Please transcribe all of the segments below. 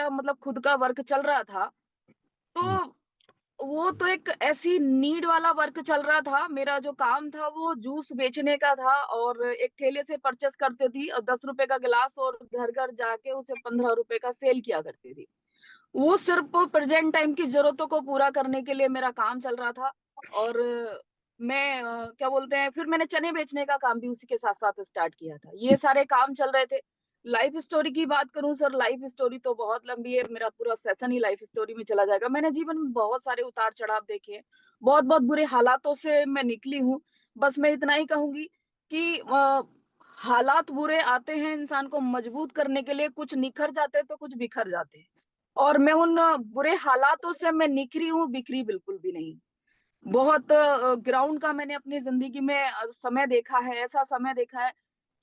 मेरा मतलब खुद का वर्क चल रहा था, जी। तो वो तो एक ऐसी नीड वाला वर्क चल रहा था। मेरा जो काम था वो जूस बेचने का था, और एक ठेले से परचेस करती थी और 10 रुपए का गिलास, और घर घर जाके उसे 15 रुपए का सेल किया करती थी। वो सिर्फ प्रेजेंट टाइम की जरूरतों को पूरा करने के लिए मेरा काम चल रहा था। और मैं क्या बोलते हैं, फिर मैंने चने बेचने का काम भी उसी के साथ साथ स्टार्ट किया था। ये सारे काम चल रहे थे। लाइफ स्टोरी की बात करूं सर, लाइफ स्टोरी तो बहुत लंबी है, मेरा पूरा सेशन ही लाइफ स्टोरी में चला जाएगा। मैंने जीवन में बहुत सारे उतार चढ़ाव देखे हैं, बहुत बहुत बुरे हालातों से मैं निकली हूँ। बस मैं इतना ही कहूंगी कि हालात बुरे आते हैं इंसान को मजबूत करने के लिए, कुछ निखर जाते हैं तो कुछ बिखर जाते हैं। और मैं उन बुरे हालातों से मैं निखरी हूँ, बिखरी बिल्कुल भी नहीं। बहुत ग्राउंड का मैंने अपनी जिंदगी में समय देखा है, ऐसा समय देखा है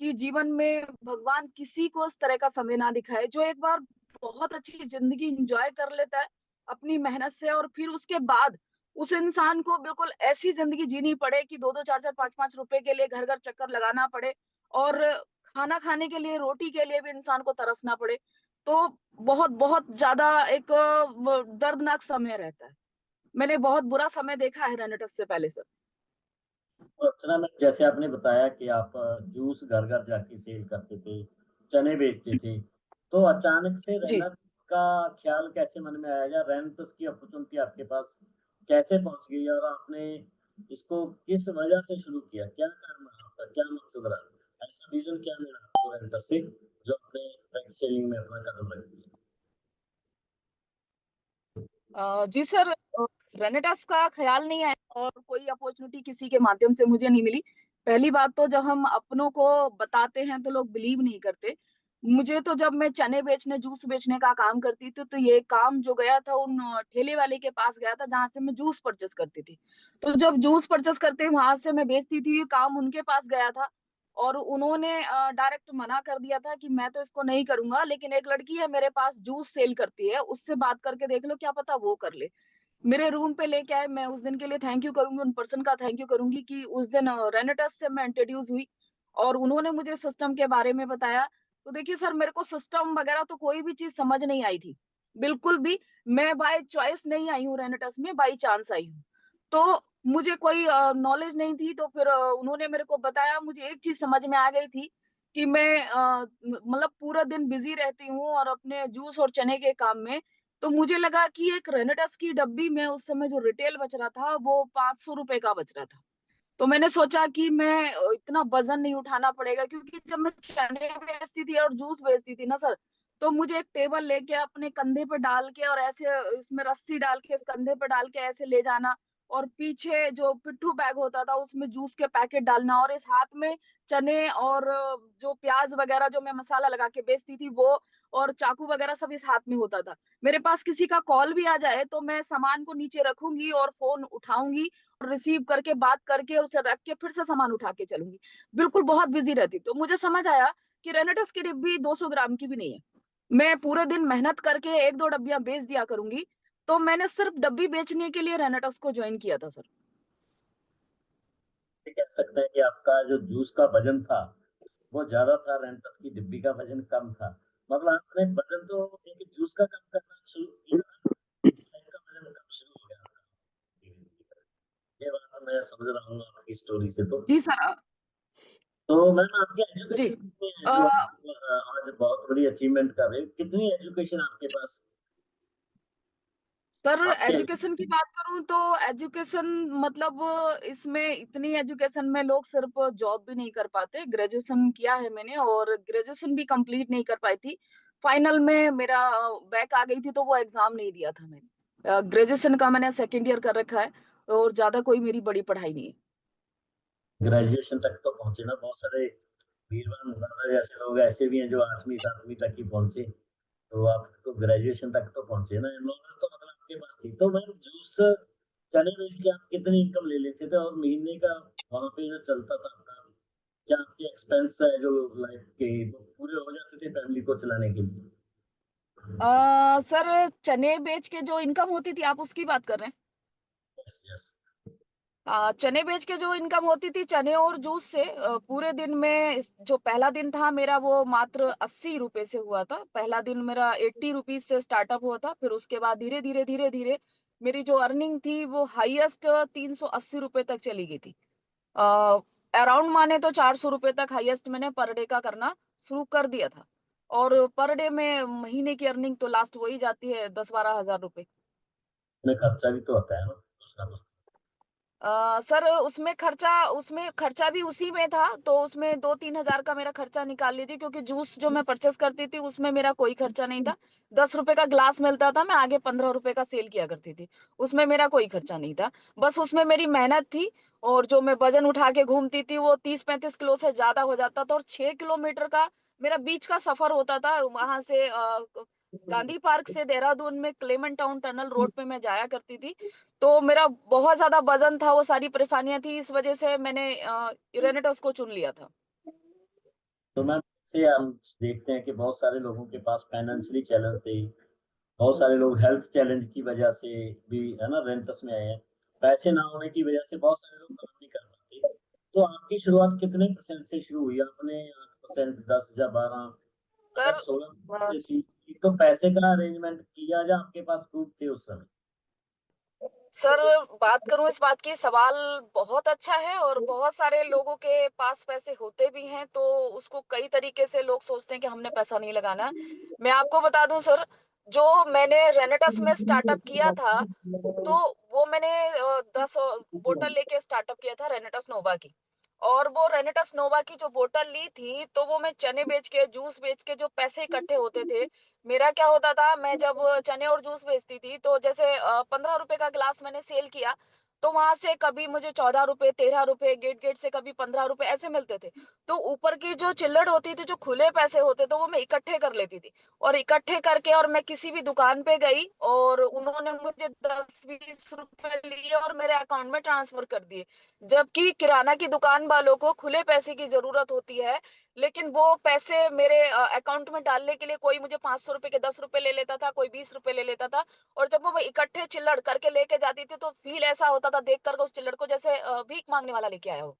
कि जीवन में भगवान किसी को इस तरह का समय ना दिखाए, जो एक बार बहुत अच्छी जिंदगी एंजॉय कर लेता है अपनी मेहनत से, और फिर उसके बाद उस इंसान को बिल्कुल ऐसी जिंदगी जीनी पड़े कि 2-2 4-4 5-5 रुपए के लिए घर घर चक्कर लगाना पड़े, और खाना खाने के लिए, रोटी के लिए भी इंसान को तरसना पड़े। तो बहुत बहुत ज्यादा एक दर्दनाक समय रहता है। मैंने बहुत बुरा समय देखा है रेनेटस से पहले सर। तो अर्चना मैम, जैसे आपने बताया कि आप जूस घर-घर जाके सेल करते थे, चने बेचते थे। तो अचानक से जी। रेनेट का ख़्याल कैसे मन में आया या रेनेटस की अपॉर्च्युनिटी आपके पास कैसे पहुँच गई और आपने इसको किस वजह से शुरू किया? क्या कारण रहा आपका? क्या मकसद रहा? ऐसा रीज़न क्या मिला आपको रेनेटस से जो आपने रेंट सेलिंग में अपना कदम रख दिया? जी सर, रेनेटस का ख्याल नहीं आया, और कोई अपॉर्चुनिटी किसी के माध्यम से मुझे नहीं मिली। पहली बात तो जब हम अपनों को बताते हैं तो लोग बिलीव नहीं करते। मुझे तो जब मैं चने बेचने, जूस बेचने का काम करती थी, तो ये काम जो गया था उन ठेले वाले के पास गया था जहां से मैं जूस परचेस करती थी। तो जब जूस परचेस करते वहां से मैं बेचती थी, ये काम उनके पास गया था। और उन्होंने डायरेक्ट मना कर दिया था कि मैं तो इसको नहीं करूंगा, लेकिन एक लड़की है मेरे पास जूस सेल करती है, उससे बात करके देख लो, क्या पता वो कर ले। मेरे रूम पे लेके आए, मैं उस दिन के लिए थैंक यू करूंगी, उन पर्सन का थैंक यू करूंगी कि उस दिन रेनेटस से मैं इंट्रोड्यूस हुई और उन्होंने मुझे सिस्टम के बारे में बताया। तो देखिए सर, मेरे को सिस्टम वगैरह तो कोई भी चीज समझ नहीं आई थी, बिल्कुल भी। मैं बाय चॉइस नहीं आई हूँ रेनेटस में, बाय चांस आई हूँ। तो मुझे कोई नॉलेज नहीं थी, तो फिर उन्होंने मेरे को बताया। मुझे एक चीज समझ में आ गई थी कि मैं मतलब पूरा दिन बिजी रहती हूँ और अपने जूस और चने के काम में। तो मुझे लगा कि एक रेनेटस की डब्बी में उस समय जो रिटेल बच रहा था वो 500 रुपए का बच रहा था। तो मैंने सोचा कि मैं इतना वजन नहीं उठाना पड़ेगा, क्योंकि जब मैं चने बेचती थी और जूस बेचती थी ना सर, तो मुझे एक टेबल लेके अपने कंधे पे डाल के और ऐसे इसमें रस्सी डाल के इस कंधे पे डाल के ऐसे ले जाना, और पीछे जो पिट्ठू बैग होता था उसमें जूस के पैकेट डालना, और इस हाथ में चने और जो प्याज वगैरह जो मैं मसाला लगा के बेचती थी वो, और चाकू वगैरह सब इस हाथ में होता था। मेरे पास किसी का कॉल भी आ जाए तो मैं सामान को नीचे रखूंगी और फोन उठाऊंगी, रिसीव करके बात करके और उसे रख के फिर से सामान उठा के चलूंगी। बिल्कुल बहुत बिजी रहती। तो मुझे समझ आया कि रेनेटस की डिब्बी 200 ग्राम की भी नहीं है। मैं पूरे दिन मेहनत करके एक दो डब्बियां बेच दिया करूंगी। तो मैंने सिर्फ डब्बी बेचने के लिए रेनेटस को ज्वाइन किया था सर। ये कह सकते हैं कि आपका जो जूस का वज़न था, वो ज़्यादा था, रेंटस की डिब्बी का वज़न कम था। मतलब आपने वज़न तो एक जूस का कम करना शुरू किया, लाइफ का वज़न कम शुरू हो गया आपका धीरे-धीरे। ये बात मैं समझ रहा हूँ आपकी स्टोरी से तो। जी सर। तो मैम आपकी जी। एजुकेशन कितनी है जो आप आज बहुत बड़ी अचीवमेंट कर रहे हो? कितनी एजुकेशन आपके पास? सर आपके एजुकेशन की बात करूं तो एजुकेशन मतलब इसमें इतनी एजुकेशन में लोग सिर्फ जॉब भी नहीं कर पाते। ग्रेजुएशन किया है मैंने, और ग्रेजुएशन भी कंप्लीट नहीं कर पाई थी। फाइनल में मेरा बैक आ गई थी, तो वो एग्जाम नहीं दिया था मैंने। ग्रेजुएशन का मैंने सेकेंड ईयर कर रखा है, और ज्यादा कोई मेरी बड़ी पढ़ाई नहीं है। ग्रेजुएशन तक तो पहुँचे ना, बहुत सारे वीरवान दादा जैसे लोग ऐसे भी हैं जो 8वीं 7वीं तक ही पहुँचे। तो आप तो ग्रेजुएशन तक तो पहुँचे ना, नॉलेज तो मतलब आपके पास थी। तो मैम जूस चने बेच के आप कितनी इनकम ले लेते थे और महीने का वहाँ पे जो चलता था आपका, क्या आपके एक्सपेंस है जो लाइफ के वो पूरे हो जाते थे फैमिली को चलाने के लिए? सर चने बेच के जो इनकम होती थी, आप उसकी बात कर रहे हैं? Yes, yes. चने बेच के जो इनकम होती थी चने और जूस से, पूरे दिन में जो पहला दिन था मेरा वो मात्र 80 रुपए से हुआ था। पहला दिन मेरा 80 रुपीज से स्टार्टअप हुआ था। फिर उसके बाद धीरे धीरे धीरे धीरे मेरी जो अर्निंग थी वो हाईएस्ट 380 रुपए तक चली गई थी। अराउंड माने तो 400 रुपए तक हाईएस्ट मैंने पर डे का करना शुरू कर दिया था। और पर डे में महीने की अर्निंग तो लास्ट वही जाती है 10-12 हजार रुपए। इसमें खर्चा भी तो आता है ना कुछ ना कुछ। सर उसमें खर्चा भी उसी में था, तो उसमें 2-3 हजार का मेरा खर्चा निकाल लीजिए, क्योंकि जूस जो मैं परचेस करती थी उसमें मेरा कोई खर्चा नहीं था। 10 रुपए का ग्लास मिलता था, मैं आगे 15 रुपए का सेल किया करती थी। उसमें मेरा कोई खर्चा नहीं था। बस उसमें मेरी मेहनत थी। और जो मैं वजन उठा के घूमती थी वो 30-35 किलो से ज्यादा हो जाता था, और 6 किलोमीटर का मेरा बीच का सफर होता था। वहां से गांधी पार्क से देहरादून में क्लेमेंट टाउन टनल रोड पे मैं जाया करती थी। तो मेरा बहुत ज़्यादा वज़न था, वो सारी परेशानियाँ थी, इस वज़ह से मैंने यूरेनिटस को चुन लिया था। तो मैम से हम देखते हैं कि बहुत सारे लोगों के पास फाइनेंशियली चैलेंज थे। बहुत सारे लोग हेल्थ चैलेंज की वजह से भी है ना रेंटस में आए हैं। पैसे ना होने की वजह से बहुत सारे लोग काम नहीं कर पाते। तो आपकी शुरुआत कितने परसेंट से शुरू हुई? आपने 8%, 10 या 12, अगर सर 16 से सीखी तो पैसे का अरेंजमेंट किया या आपके पास प्रूफ थे उस समय? सर बात करूँ इस बात की, सवाल बहुत अच्छा है और बहुत सारे लोगों के पास पैसे होते भी हैं, तो उसको कई तरीके से लोग सोचते हैं कि हमने पैसा नहीं लगाना। मैं आपको बता दूँ सर, जो मैंने रेनेटस में स्टार्टअप किया था, तो वो मैंने 10 बोतल लेके स्टार्टअप किया था रेनेटस नोवा की। और वो रेनेटस नोवा की जो बोतल ली थी, तो वो मैं चने बेच के जूस बेच के जो पैसे इकट्ठे होते थे, मेरा क्या होता था, मैं जब चने और जूस बेचती थी तो जैसे 15 रुपए का ग्लास मैंने सेल किया, तो वहां से कभी मुझे 14 रुपए, 13 रुपए, गेट गेट से कभी 15 रुपए ऐसे मिलते थे। तो ऊपर की जो चिल्लड़ होती थी, जो खुले पैसे होते थे, वो मैं इकट्ठे कर लेती थी। और इकट्ठे करके और मैं किसी भी दुकान पे गई और उन्होंने मुझे 10-20 रुपए लिए और मेरे अकाउंट में ट्रांसफर कर दिए। जबकि किराना की दुकान वालों को खुले पैसे की जरूरत होती है, लेकिन वो पैसे मेरे अकाउंट में डालने के लिए कोई मुझे 500 रुपए के 10 रुपए ले लेता था, कोई 20 रुपए ले लेता था। और जब वो इकट्ठे चिल्लड़ करके लेके जाती थी, तो फील ऐसा होता था देख कर उस चिल्लड़ को, जैसे भीख मांगने वाला लेके आया हो।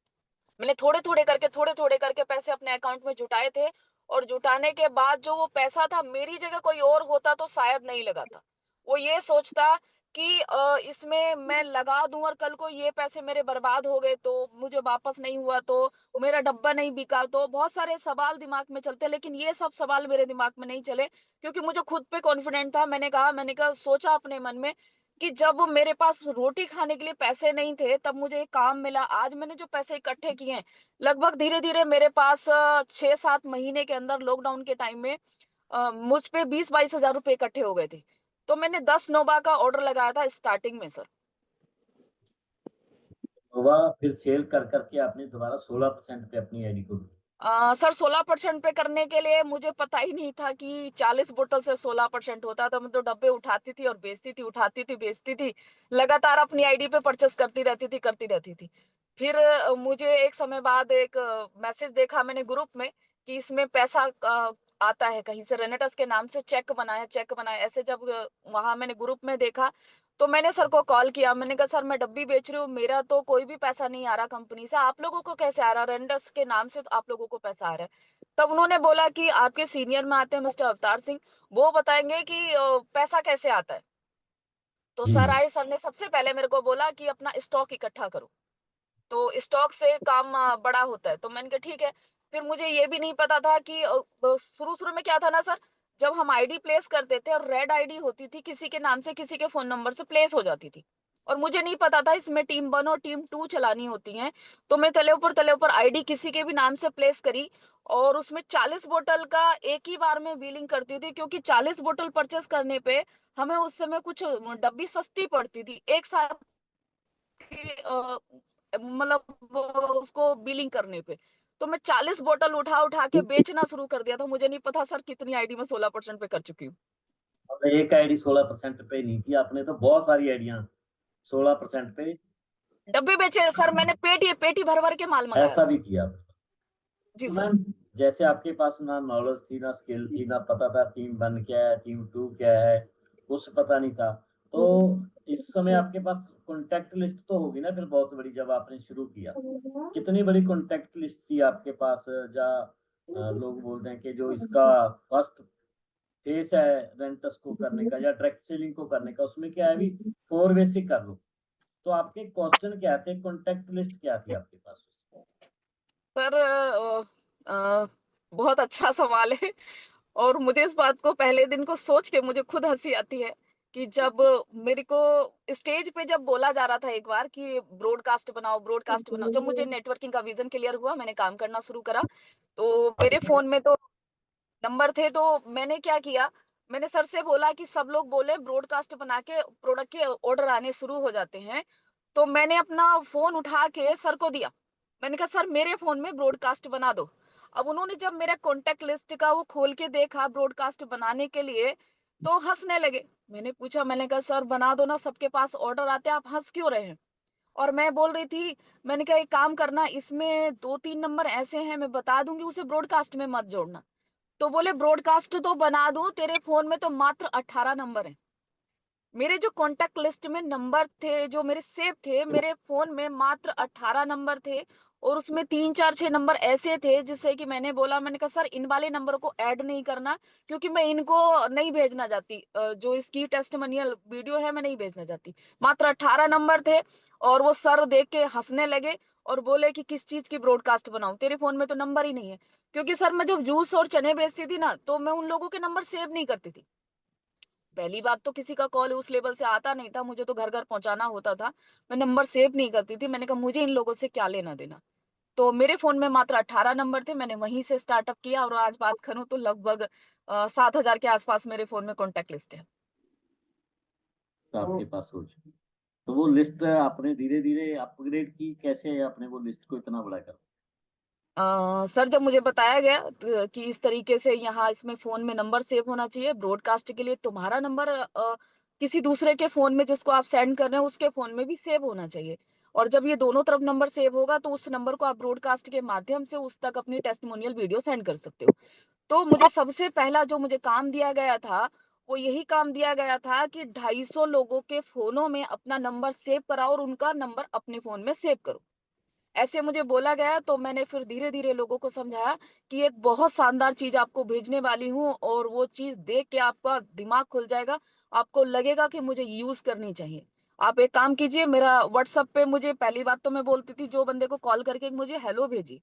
मैंने थोड़े थोड़े करके पैसे अपने अकाउंट में जुटाए थे। और जुटाने के बाद जो वो पैसा था, मेरी जगह कोई और होता तो शायद नहीं लगाता। वो ये सोचता कि इसमें मैं लगा दूं और कल को ये पैसे मेरे बर्बाद हो गए तो, मुझे वापस नहीं हुआ तो, मेरा डब्बा नहीं बिका तो, बहुत सारे सवाल दिमाग में चलते। लेकिन ये सब सवाल मेरे दिमाग में नहीं चले, क्योंकि मुझे खुद पे कॉन्फिडेंट था। मैंने कहा सोचा अपने मन में कि जब मेरे पास रोटी खाने के लिए पैसे नहीं थे, तब मुझे एक काम मिला। आज मैंने जो पैसे इकट्ठे किए हैं, लगभग धीरे-धीरे मेरे पास 6-7 महीने के अंदर लॉकडाउन के टाइम में मुझ पे 20-22 हजार रुपए इकट्ठे हो गए थे। तो मैंने 10 नोवा का ऑर्डर लगाया था स्टार्टिंग में सर। नोवा फिर सेल कर करके आपने दोबारा 16% पे अपनी आईडी को सर 16% पे करने के लिए मुझे पता ही नहीं था कि 40 बोतल से 16% होता था। मैं तो डब्बे उठाती थी और बेचती थी, उठाती थी, बेचती थी। लगातार अपनी आईडी पे परचेस करती रहती थी। फिर मुझे एक समय बाद एक मैसेज देखा मैंने ग्रुप में कि इसमें पैसा आता है कहीं से, रेनेटस के नाम से चेक बना है। ऐसे जब वहां मैंने ग्रुप में देखा, तो मैंने सर को कॉल किया। मैंने कहा सर मैं डब्बी बेच रही हूँ, मेरा तो कोई भी पैसा नहीं आ रहा कंपनी से, आप लोगों को कैसे आ रहा, रेंडर्स के नाम से तो आप लोगों को पैसा आ रहा है। तब उन्होंने बोला कि आपके सीनियर में आते हैं मिस्टर अवतार सिंह, वो बताएंगे कि पैसा कैसे आता है। तो जी। सर आए, सर ने सबसे पहले मेरे को बोला कि अपना स्टॉक इकट्ठा करो, तो स्टॉक से काम बड़ा होता है। तो मैंने कहा ठीक है। फिर मुझे ये भी नहीं पता था कि शुरू शुरू में क्या था ना सर, जब हम आईडी प्लेस करते थे और रेड आईडी होती थी, किसी के नाम से किसी के फोन नंबर से प्लेस हो जाती थी। और मुझे नहीं पता था इसमें टीम 1 और टीम 2 चलानी होती है। तो मैं तले ऊपर आईडी किसी के भी नाम से प्लेस करी, और उसमें 40 बोतल का एक ही बार में बिलिंग करती थी, क्योंकि 40 बोतल परचेस करने पे हमें उस समय कुछ डब्बी सस्ती पड़ती थी एक साथ कि मतलब वो उसको बिलिंग करने पे। तो मैं 40 बोतल उठा उठा के बेचना शुरू कर दिया था। मुझे नहीं पता सर कितनी आईडी में 16% पे कर चुकी हूँ। और एक आईडी 16% पे नहीं थी, आपने तो बहुत सारी आईडियां 16% पे डब्बे बेचे सर, मैंने पेटी पेटी भर भर के माल मंगाया ऐसा था। भी किया। जी तो सर। मैम जैसे आपके पास ना नॉलेज थी, ना स्किल थी, ना पता था टीम 1 क्या है, टीम 2 क्या है, कुछ पता नहीं था। तो इस समय आपके पास कॉन्टैक्ट लिस्ट तो होगी ना फिर बहुत बड़ी जब आपने शुरू किया। कितनी बड़ी कॉन्टैक्ट लिस्ट थी आपके पास जहाँ लोग बोलते हैं कि जो इसका फर्स्ट फेस है रेंटस को करने का या डायरेक्ट सेलिंग को करने का, उसमें क्या है अभी 4 वे से कर लो। तो आपके क्वेश्चन क्या थे? कॉन्टैक्ट लिस्ट क्या थी आपके पास? सर बहुत अच्छा सवाल है। और मुझे इस बात को पहले दिन को सोच के मुझे खुद हंसी आती है कि जब मेरे को स्टेज पे जब बोला जा रहा था एक बार कि ब्रॉडकास्ट बनाओ, जब मुझे नेटवर्किंग का विजन क्लियर हुआ, मैंने काम करना शुरू करा, तो मेरे फोन में तो नंबर थे। तो मैंने क्या किया, मैंने सर से बोला कि सब लोग बोले ब्रॉडकास्ट बना के प्रोडक्ट के ऑर्डर आने शुरू हो जाते हैं, तो मैंने अपना फोन उठा के सर को दिया। मैंने कहा सर मेरे फोन में ब्रॉडकास्ट बना दो। अब उन्होंने जब मेरा कॉन्टेक्ट लिस्ट का वो खोल के देखा ब्रॉडकास्ट बनाने के लिए, तो हंसने लगे। मैंने पूछा, मैंने कहा सर बना दो ना, सबके पास ऑर्डर आते हैं, आप हंस क्यों रहे हैं? और मैं बोल रही थी, मैंने कहा एक काम करना, इसमें 2-3 नंबर ऐसे हैं मैं बता दूंगी, उसे ब्रॉडकास्ट में मत जोड़ना। तो बोले ब्रॉडकास्ट तो बना दूं, तेरे फोन में तो मात्र 18 नंबर है। मेरे जो कॉन्टेक्ट लिस्ट में नंबर थे, जो मेरे सेव थे, मेरे फोन में मात्र 18 नंबर थे। और उसमें 3-4-6 नंबर ऐसे थे जिससे कि मैंने बोला, मैंने कहा सर इन वाले नंबर को ऐड नहीं करना, क्योंकि मैं इनको नहीं भेजना चाहती, जो इसकी टेस्टिमोनियल वीडियो है मैं नहीं भेजना चाहती। मात्र 18 नंबर थे। और वो सर देख के हंसने लगे और बोले कि किस चीज की ब्रॉडकास्ट बनाऊं, तेरे फोन में तो नंबर ही नहीं है। क्योंकि सर मैं जब जूस और चने बेचती थी ना, तो मैं उन लोगों के नंबर सेव नहीं करती थी। पहली बात तो किसी का कॉल उस लेवल से आता नहीं था, मुझे तो घर घर पहुंचाना होता था। मैं नंबर सेव नहीं करती थी। मैंने कहा मुझे इन लोगों से क्या लेना देना। तो मेरे फोन में मात्र 18 नंबर थे। मैंने वहीं से स्टार्टअप किया और आज बात करूं तो लगभग 7,000 के आसपास मेरे फोन में कॉन्टेक्ट लिस्ट है। तो आपके पास हो चुकी। तो वो लिस्ट आपने धीरे-धीरे अपग्रेड की, कैसे आपने वो लिस्ट को इतना बड़ा कर? सर जब मुझे बताया गया कि इस तरीके से यहाँ इसमें फोन में नंबर सेव होना चाहिए ब्रॉडकास्ट के लिए, तुम्हारा नंबर किसी दूसरे के फोन में जिसको आप सेंड कर रहे हैं उसके फोन में भी सेव होना चाहिए। और जब ये दोनों तरफ नंबर सेव होगा तो उस नंबर को आप ब्रॉडकास्ट के माध्यम से उस तक अपनी टेस्टिमोनियल वीडियो सेंड कर सकते हो। तो मुझे सबसे पहला जो मुझे काम दिया गया था, वो यही काम दिया गया था कि 250 लोगों के फोनों में अपना नंबर सेव कराओ और उनका नंबर अपने फोन में सेव करो। ऐसे मुझे बोला गया, तो मैंने फिर धीरे-धीरे लोगों को समझाया कि एक बहुत शानदार चीज़ आपको भेजने वाली हूँ और वो चीज़ देख के आपका दिमाग खुल जाएगा। आपको लगेगा कि मुझे यूज़ करनी चाहिए। आप एक काम कीजिए, मेरा व्हाट्सएप पे मुझे पहली बात तो मैं बोलती थी जो बंदे को कॉल करके मुझे हेलो भेजिए।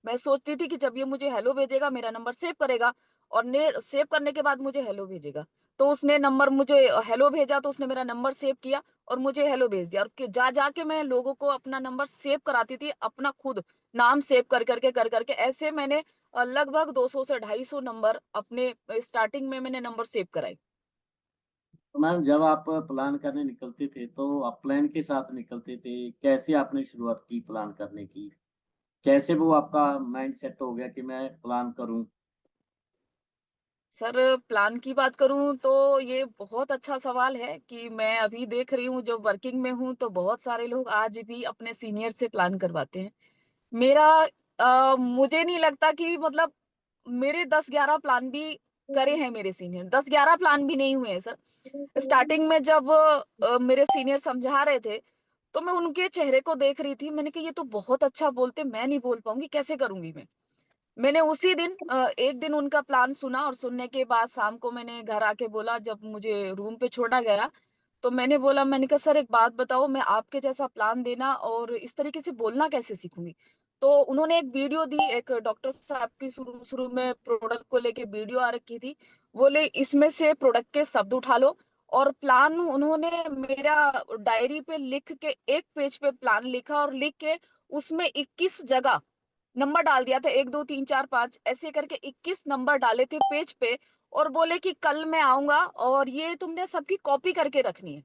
मैं सोचती थी कि जब ये मुझे हेलो भेजेगा, मेरा नंबर सेव करेगा और ने सेव करने के बाद मुझे हेलो भेजेगा। तो उसने नंबर मुझे हेलो भेजा, तो उसने मेरा नंबर सेव किया और मुझे हेलो भेज दिया। और जा जाके मैं लोगों को अपना नंबर सेव कराती थी, अपना खुद नाम सेव कर करके ऐसे मैंने लगभग 200 से 250 नंबर अपने स्टार्टिंग में मैंने नंबर सेव कराए। तो मैम जब आप प्लान करने निकलते थे, तो आप प्लान के साथ निकलते थे? कैसे आपने शुरुआत की प्लान करने की? कैसे वो आपका माइंड सेट हो गया कि मैं प्लान करूँ? सर प्लान की बात करूं तो ये बहुत अच्छा सवाल है कि मैं अभी देख रही हूँ, जो वर्किंग में हूँ, तो बहुत सारे लोग आज भी अपने सीनियर से प्लान करवाते हैं। मेरा मुझे नहीं लगता कि मतलब मेरे 10-11 प्लान भी करे हैं मेरे सीनियर, 10-11 प्लान भी नहीं हुए हैं सर। स्टार्टिंग में जब मेरे सीनियर समझा रहे थे, तो मैं उनके चेहरे को देख रही थी। मैंने कहा ये तो बहुत अच्छा बोलते, मैं नहीं बोल पाऊंगी, कैसे करूंगी मैं। मैंने उसी दिन एक दिन उनका प्लान सुना और सुनने के बाद शाम को मैंने घर आके बोला, जब मुझे रूम पे छोड़ा गया, तो मैंने बोला, मैंने कहा सर एक बात बताओ, मैं आपके जैसा प्लान देना और इस तरीके से बोलना कैसे सीखूंगी? तो उन्होंने एक वीडियो दी, एक डॉक्टर साहब की शुरू शुरू में प्रोडक्ट को लेके वीडियो आ रखी थी। बोले इसमें से प्रोडक्ट के शब्द उठा लो। और प्लान उन्होंने मेरा डायरी पे लिख के, एक पेज पे प्लान लिखा और लिख के उसमें 21 जगह नंबर डाल दिया था, 1 2 3 4 5 ऐसे करके 21 नंबर डाले थे पेज पे। और बोले कि कल मैं आऊंगा और ये तुमने सबकी कॉपी करके रखनी है।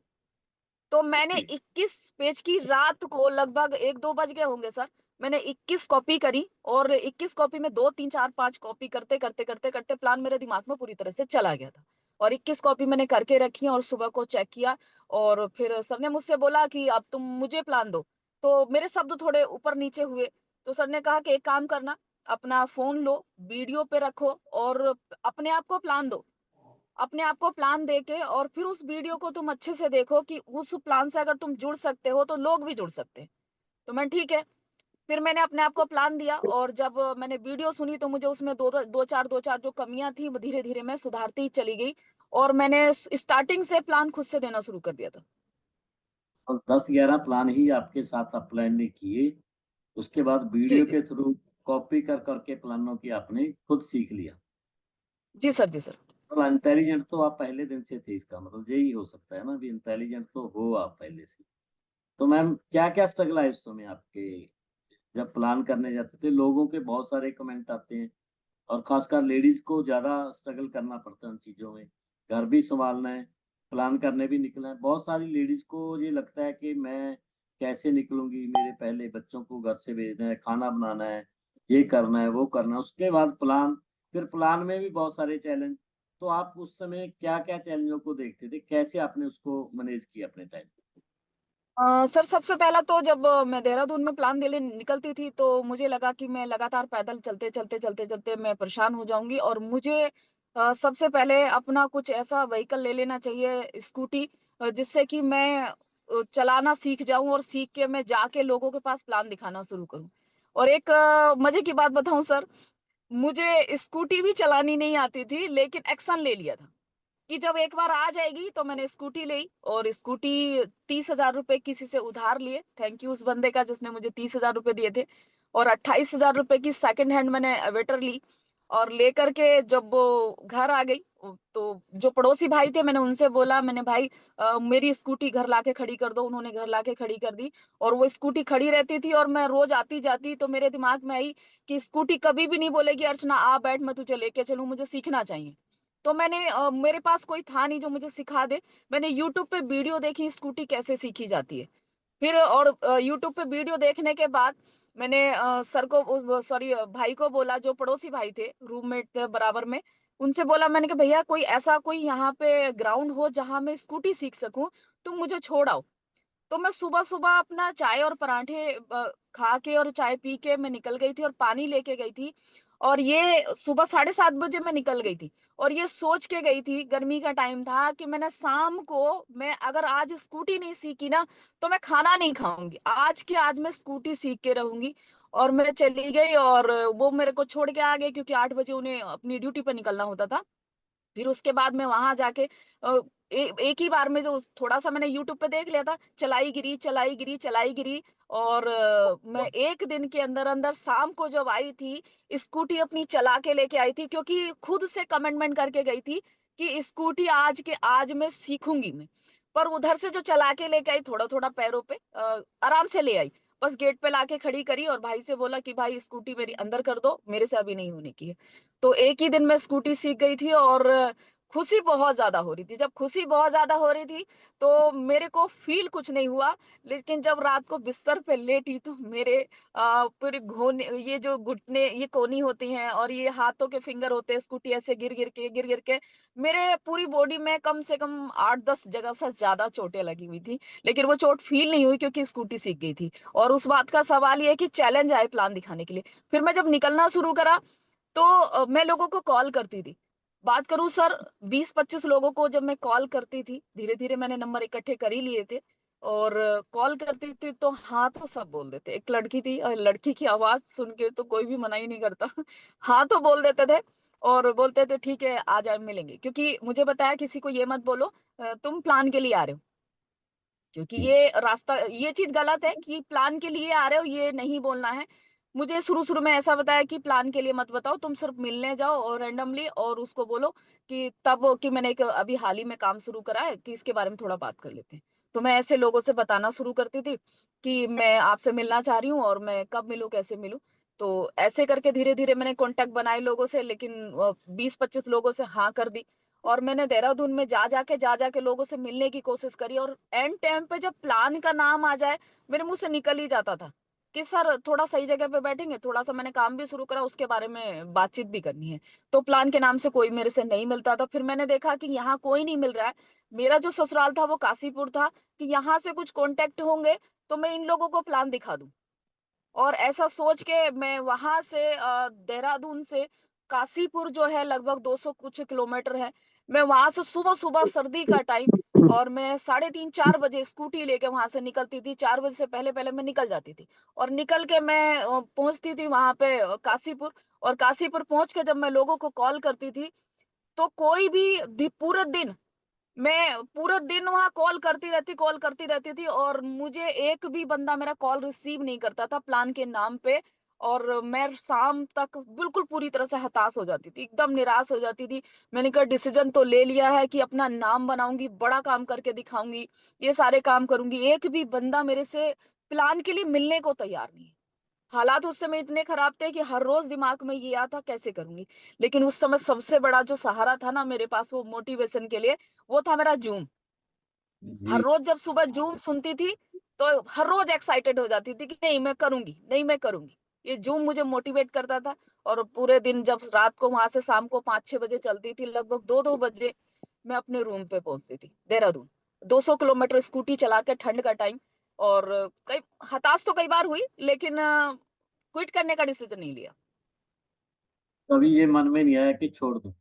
तो मैंने 21 पेज की रात को लगभग 1-2 बज गए होंगे सर, मैंने 21 कॉपी करी। और 21 कॉपी में 2 3 4 5 कॉपी करते करते करते करते प्लान मेरे दिमाग में पूरी तरह से चला गया था। और 21 कॉपी मैंने करके रखी और सुबह को चेक किया। और फिर सर ने मुझसे बोला कि अब तुम मुझे प्लान दो। तो मेरे शब्द थोड़े ऊपर नीचे हुए। तो सर ने कहा कि एक काम करना, अपना फोन लो, वीडियो पे रखो और अपने आप को प्लान दो। अपने आप को प्लान देके और फिर उस वीडियो को तुम अच्छे से देखो कि उस प्लान से अगर तुम जुड़ सकते हो तो लोग भी जुड़ सकते हैं। तो मैं ठीक है, फिर मैंने अपने आप को प्लान दिया और जब मैंने वीडियो सुनी तो मुझे उसमें 2-4 जो कमियाँ थी वो धीरे-धीरे मैं सुधारती ही चली गई और मैंने स्टार्टिंग से प्लान खुद से देना शुरू कर दिया था। और 10-11 प्लान ही आपके साथ अपलाइन ने किए, उसके बाद जी, वीडियो जी। के थ्रू कॉपी कर के प्लानों की आपने खुद सीख लिया। जी सर, जी सर। मतलब इंटेलिजेंट तो आप पहले दिन से थे, इसका मतलब यही हो सकता है ना, भी इंटेलिजेंट तो हो आप पहले से। तो मैम क्या-क्या स्ट्रगल आए उस समय आपके, जब प्लान करने जाते थे? लोगों के बहुत सारे कमेंट आते हैं और खासकर लेडीज़ को ज़्यादा स्ट्रगल करना पड़ता है उन चीज़ों में। घर भी सँभालना है, प्लान करने भी निकलना है। बहुत सारी लेडीज़ को ये लगता है कि मैं कैसे निकलूँगी, मेरे पहले बच्चों को घर से भेजना है, खाना बनाना है, ये करना है, वो करना है, उसके बाद प्लान, फिर प्लान में भी बहुत सारे चैलेंज। तो आप उस समय क्या-क्या चैलेंजों को देखते थे? कैसे आपने उसको मैनेज किया अपने टाइम? सर सबसे पहला तो जब मैं देहरादून में प्लान देने निकलती थी तो मुझे लगा कि मैं लगातार पैदल चलते मैं परेशान हो जाऊँगी और मुझे सबसे पहले अपना कुछ ऐसा व्हीकल ले लेना चाहिए स्कूटी जिससे कि मैं चलाना सीख जाऊँ और सीख के मैं जाके लोगों के पास प्लान दिखाना शुरू करूँ। और एक मज़े की बात बताऊँ सर, मुझे स्कूटी भी चलानी नहीं आती थी लेकिन एक्शन ले लिया था। कि जब एक बार आ जाएगी तो मैंने स्कूटी ली और स्कूटी 30,000 रुपए किसी से उधार लिए। थैंक यू उस बंदे का जिसने मुझे 30,000 रुपए दिए थे और 28,000 रुपए की सेकंड हैंड मैंने अवेटर ली और लेकर के जब वो घर आ गई तो जो पड़ोसी भाई थे मैंने उनसे बोला मैंने भाई मेरी स्कूटी घर लाके खड़ी कर दो। उन्होंने घर लाके खड़ी कर दी और वो स्कूटी खड़ी रहती थी और मैं रोज आती जाती तो मेरे दिमाग में आई कि स्कूटी कभी भी नहीं बोलेगी अर्चना आ बैठ मैं तुझे लेके चलूं, मुझे सीखना चाहिए। तो मैंने मेरे पास कोई था नहीं जो मुझे सिखा दे। मैंने यूट्यूब पे वीडियो देखी स्कूटी कैसे सीखी जाती है। फिर और यूट्यूब पे वीडियो देखने के बाद मैंने सर को सॉरी भाई को बोला जो पड़ोसी भाई थे, रूममेट थे बराबर में। उनसे बोला मैंने कहा भैया कोई ऐसा कोई यहाँ पे ग्राउंड हो जहाँ मैं स्कूटी सीख सकूँ, तुम मुझे छोड़ आओ। तो मैं सुबह-सुबह अपना चाय और पराठे खा के और चाय पी के मैं निकल गई थी और पानी लेके गई थी। और ये सुबह 7:30 बजे मैं निकल गई थी और ये सोच के गई थी, गर्मी का टाइम था कि मैंने शाम को मैं अगर आज स्कूटी नहीं सीखी ना, तो मैं खाना नहीं खाऊँगी। आज के आज मैं स्कूटी सीख के रहूँगी और मैं चली गई और वो मेरे को छोड़ के आ गए क्योंकि 8 बजे उन्हें अपनी ड्यूटी पे निकलना होता था। फिर उसके बाद मैं वहां जाके एक ही बार में जो थोड़ा-सा मैंने यूट्यूब पे देख लिया था, चलाई गिरी और मैं 1 दिन के अंदर-अंदर शाम को जब आई थी, स्कूटी अपनी चला के लेके आई थी क्योंकि खुद से कमिटमेंट करके गई थी कि स्कूटी आज के आज मैं सीखूँगी मैं। पर उधर से जो चला के लेके आई थोड़ा-थोड़ा पैरों पे आराम से ले आई। बस गेट पे लाके खड़ी करी और भाई से बोला कि भाई स्कूटी मेरी अंदर कर दो, मेरे से अभी नहीं होने की है। तो एक ही दिन में स्कूटी सीख गई थी और खुशी बहुत ज़्यादा हो रही थी। जब खुशी बहुत ज़्यादा हो रही थी, तो मेरे को फ़ील कुछ नहीं हुआ, लेकिन जब रात को बिस्तर पे लेटी तो मेरे पूरे घोने ये जो घुटने ये कोहनी होती हैं और ये हाथों के फिंगर होते हैं, स्कूटी ऐसे गिर-गिर के मेरे पूरी बॉडी में कम से कम 8-10 जगह से ज़्यादा चोटें लगी हुई थी। लेकिन वो चोट फ़ील नहीं हुई क्योंकि स्कूटी सीख गई थी और उस बात का सवाल ये है कि चैलेंज आए प्लान दिखाने के लिए। फिर मैं जब निकलना शुरू करा तो मैं लोगों को कॉल करती थी। बात करूँ सर 20-25 लोगों को जब मैं कॉल करती थी, धीरे-धीरे मैंने नंबर इकट्ठे कर ही लिए थे और कॉल करती थी तो हाँ, तो सब बोल देते। एक लड़की थी लड़की की आवाज़ सुन के तो कोई भी मना ही नहीं करता। हाँ, तो बोल देते थे और बोलते थे ठीक है, आ जाओ मिलेंगे। क्योंकि मुझे बताया किसी को ये मत बोलो तुम प्लान के लिए आ रहे हो। क्योंकि जी। ये रास्ता ये चीज़ गलत है कि प्लान के लिए आ रहे हो ये नहीं बोलना है। मुझे शुरू-शुरू में ऐसा बताया कि प्लान के लिए मत बताओ, तुम सिर्फ मिलने जाओ और रैंडमली और उसको बोलो कि तब कि मैंने एक अभी हाल ही में काम शुरू करा है कि इसके बारे में थोड़ा बात कर लेते हैं। तो मैं ऐसे लोगों से बताना शुरू करती थी कि मैं आपसे मिलना चाह रही हूँ और मैं कब मिलूँ, कैसे मिलूँ? तो ऐसे करके धीरे-धीरे मैंने कॉन्टैक्ट बनाए लोगों से लेकिन 20-25 लोगों से हाँ कर दी। और मैंने देहरादून में जा-जा के लोगों से मिलने की कोशिश करी और एंड टाइम पे जब प्लान का नाम आ जाए, मेरे मुँह से निकल ही जाता था कि सर थोड़ा सही जगह पे बैठेंगे, थोड़ा-सा मैंने काम भी शुरू करा उसके बारे में बातचीत भी करनी है। तो प्लान के नाम से कोई मेरे से नहीं मिलता था, फिर मैंने देखा कि यहाँ कोई नहीं मिल रहा है। मेरा जो ससुराल था वो काशीपुर था कि यहाँ से कुछ कॉन्टैक्ट होंगे, तो मैं इन लोगों को प्लान दिखा दूँ। और ऐसा सोच के मैं वहाँ से देहरादून से काशीपुर जो है लगभग 200 कुछ किलोमीटर है। मैं वहां से सुबह सुबह सर्दी का टाइम, और मैं 3:30-4 बजे स्कूटी लेके वहां से निकलती थी। 4 बजे से पहले पहले मैं निकल जाती थी, और निकल के मैं पहुंचती थी वहां पे काशीपुर। और काशीपुर पहुंच के जब मैं लोगों को कॉल करती थी, तो कोई भी पूरे दिन, मैं पूरे दिन वहां कॉल करती रहती थी, और मुझे एक भी बंदा मेरा कॉल रिसीव नहीं करता था प्लान के नाम पे। और मैं शाम तक बिल्कुल पूरी तरह से हताश हो जाती थी, एकदम निराश हो जाती थी। मैंने कहा डिसीजन तो ले लिया है कि अपना नाम बनाऊंगी, बड़ा काम करके दिखाऊंगी, ये सारे काम करूंगी, एक भी बंदा मेरे से प्लान के लिए मिलने को तैयार नहीं है। हालात उस समय इतने खराब थे कि हर रोज दिमाग में ये आता कैसे करूंगी। लेकिन उस समय सबसे बड़ा जो सहारा था ना मेरे पास, वो मोटिवेशन के लिए, वो था मेरा जूम। हर जी। रोज जब सुबह जूम सुनती थी, तो हर रोज एक्साइटेड हो जाती थी कि नहीं मैं करूंगी, नहीं मैं करूंगी। ये जूम मुझे मोटिवेट करता था। और पूरे दिन, जब रात को वहां से शाम को 5-6 बजे चलती थी, लगभग 2-2 बजे मैं अपने रूम पे पहुंचती थी देहरादून। 200 किलोमीटर स्कूटी चला के, ठंड का टाइम। और कई हताश तो कई बार हुई, लेकिन क्विट करने का डिसीजन नहीं लिया। कभी ये मन में नहीं आया कि छोड़ दूं?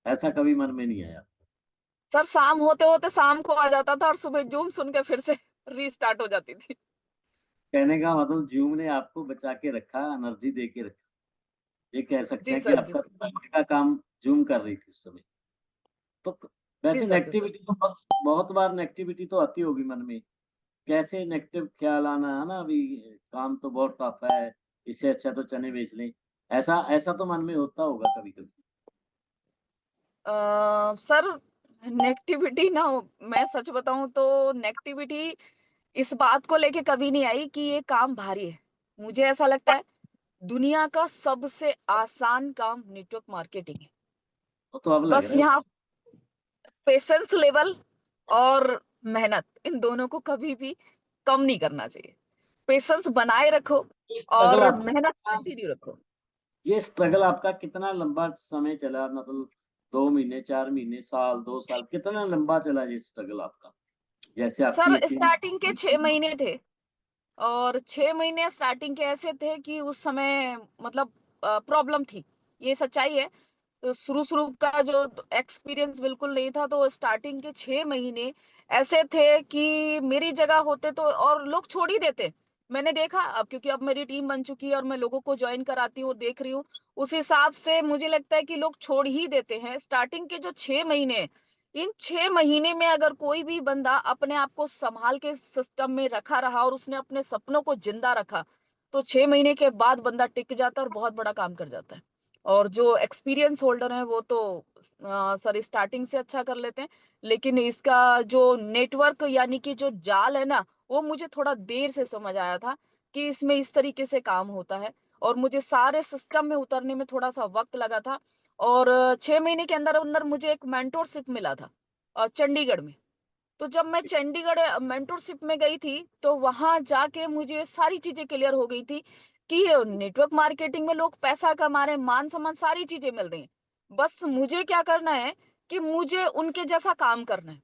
ऐसा कभी मन में नहीं आया? सर शाम होते होते शाम को आ जाता था, और सुबह जूम सुन के फिर से रीस्टार्ट हो जाती थी। कहने का मतलब जूम ने आपको बचा के रखा, एनर्जी दे के रखा। ये कह सकते जी हैं कि सर, जी आपका सर। दिमाग का काम जूम कर रही थी उस समय। तो जी वैसे सर, जी सर। नेगेटिविटी तो बहुत बार नेगेटिविटी तो आती होगी मन में। कैसे नेगेटिव ख्याल आना है ना, अभी काम तो बहुत टफ है, इससे अच्छा तो चने बेच लें। ऐसा ऐसा तो मन में होता होगा कभी-कभी। सर नेगेटिविटी ना, मैं सच बताऊं तो नेगेटिविटी इस बात को लेके कभी नहीं आई कि ये काम भारी है। मुझे ऐसा लगता है दुनिया का सबसे आसान काम नेटवर्क मार्केटिंग है। तो अब लग बस रहा है। यहाँ पेशेंस लेवल और मेहनत, इन दोनों को कभी भी कम नहीं करना चाहिए। पेशेंस बनाए रखो, ये स्ट्रगल और मेहनत आपका कंटिन्यू रखो। ये स्ट्रगल आपका कितना लंबा समय चला, मतलब 2 महीने, 4 महीने, साल, 2 साल, कितना लंबा चला ये स्ट्रगल आपका? जैसे आपकी सर अचीव स्टार्टिंग के 6 महीने थे, और 6 महीने स्टार्टिंग के ऐसे थे कि उस समय मतलब प्रॉब्लम थी, ये सच्चाई है। तो शुरू शुरू का जो एक्सपीरियंस बिल्कुल नहीं था, तो स्टार्टिंग के 6 महीने ऐसे थे कि मेरी जगह होते तो और लोग छोड़ ही देते। मैंने देखा अब, क्योंकि अब मेरी टीम बन चुकी है और मैं लोगों को ज्वाइन कराती हूँ और देख रही हूँ, उस हिसाब से मुझे लगता है कि लोग छोड़ ही देते हैं। स्टार्टिंग के जो 6 महीने, इन 6 महीने में अगर कोई भी बंदा अपने आप को संभाल के सिस्टम में रखा रहा और उसने अपने सपनों को जिंदा रखा, तो 6 महीने के बाद बंदा टिक जाता है और बहुत बड़ा काम कर जाता है। और जो एक्सपीरियंस होल्डर हैं वो तो सर स्टार्टिंग से अच्छा कर लेते हैं। लेकिन इसका जो नेटवर्क यानी कि जो जाल है ना, वो मुझे थोड़ा देर से समझ आया था कि इसमें इस तरीके से काम होता है। और मुझे सारे सिस्टम में उतरने में थोड़ा सा वक्त लगा था। और 6 महीने के अंदर अंदर मुझे एक मेंटोरशिप मिला था चंडीगढ़ में। तो जब मैं चंडीगढ़ मेंटोरशिप में गई थी, तो वहां जाके मुझे सारी चीजें क्लियर हो गई थी कि नेटवर्क मार्केटिंग में लोग पैसा कमा रहे हैं, मान सम्मान सारी चीजें मिल रही हैं। बस मुझे क्या करना है कि मुझे उनके जैसा काम करना है।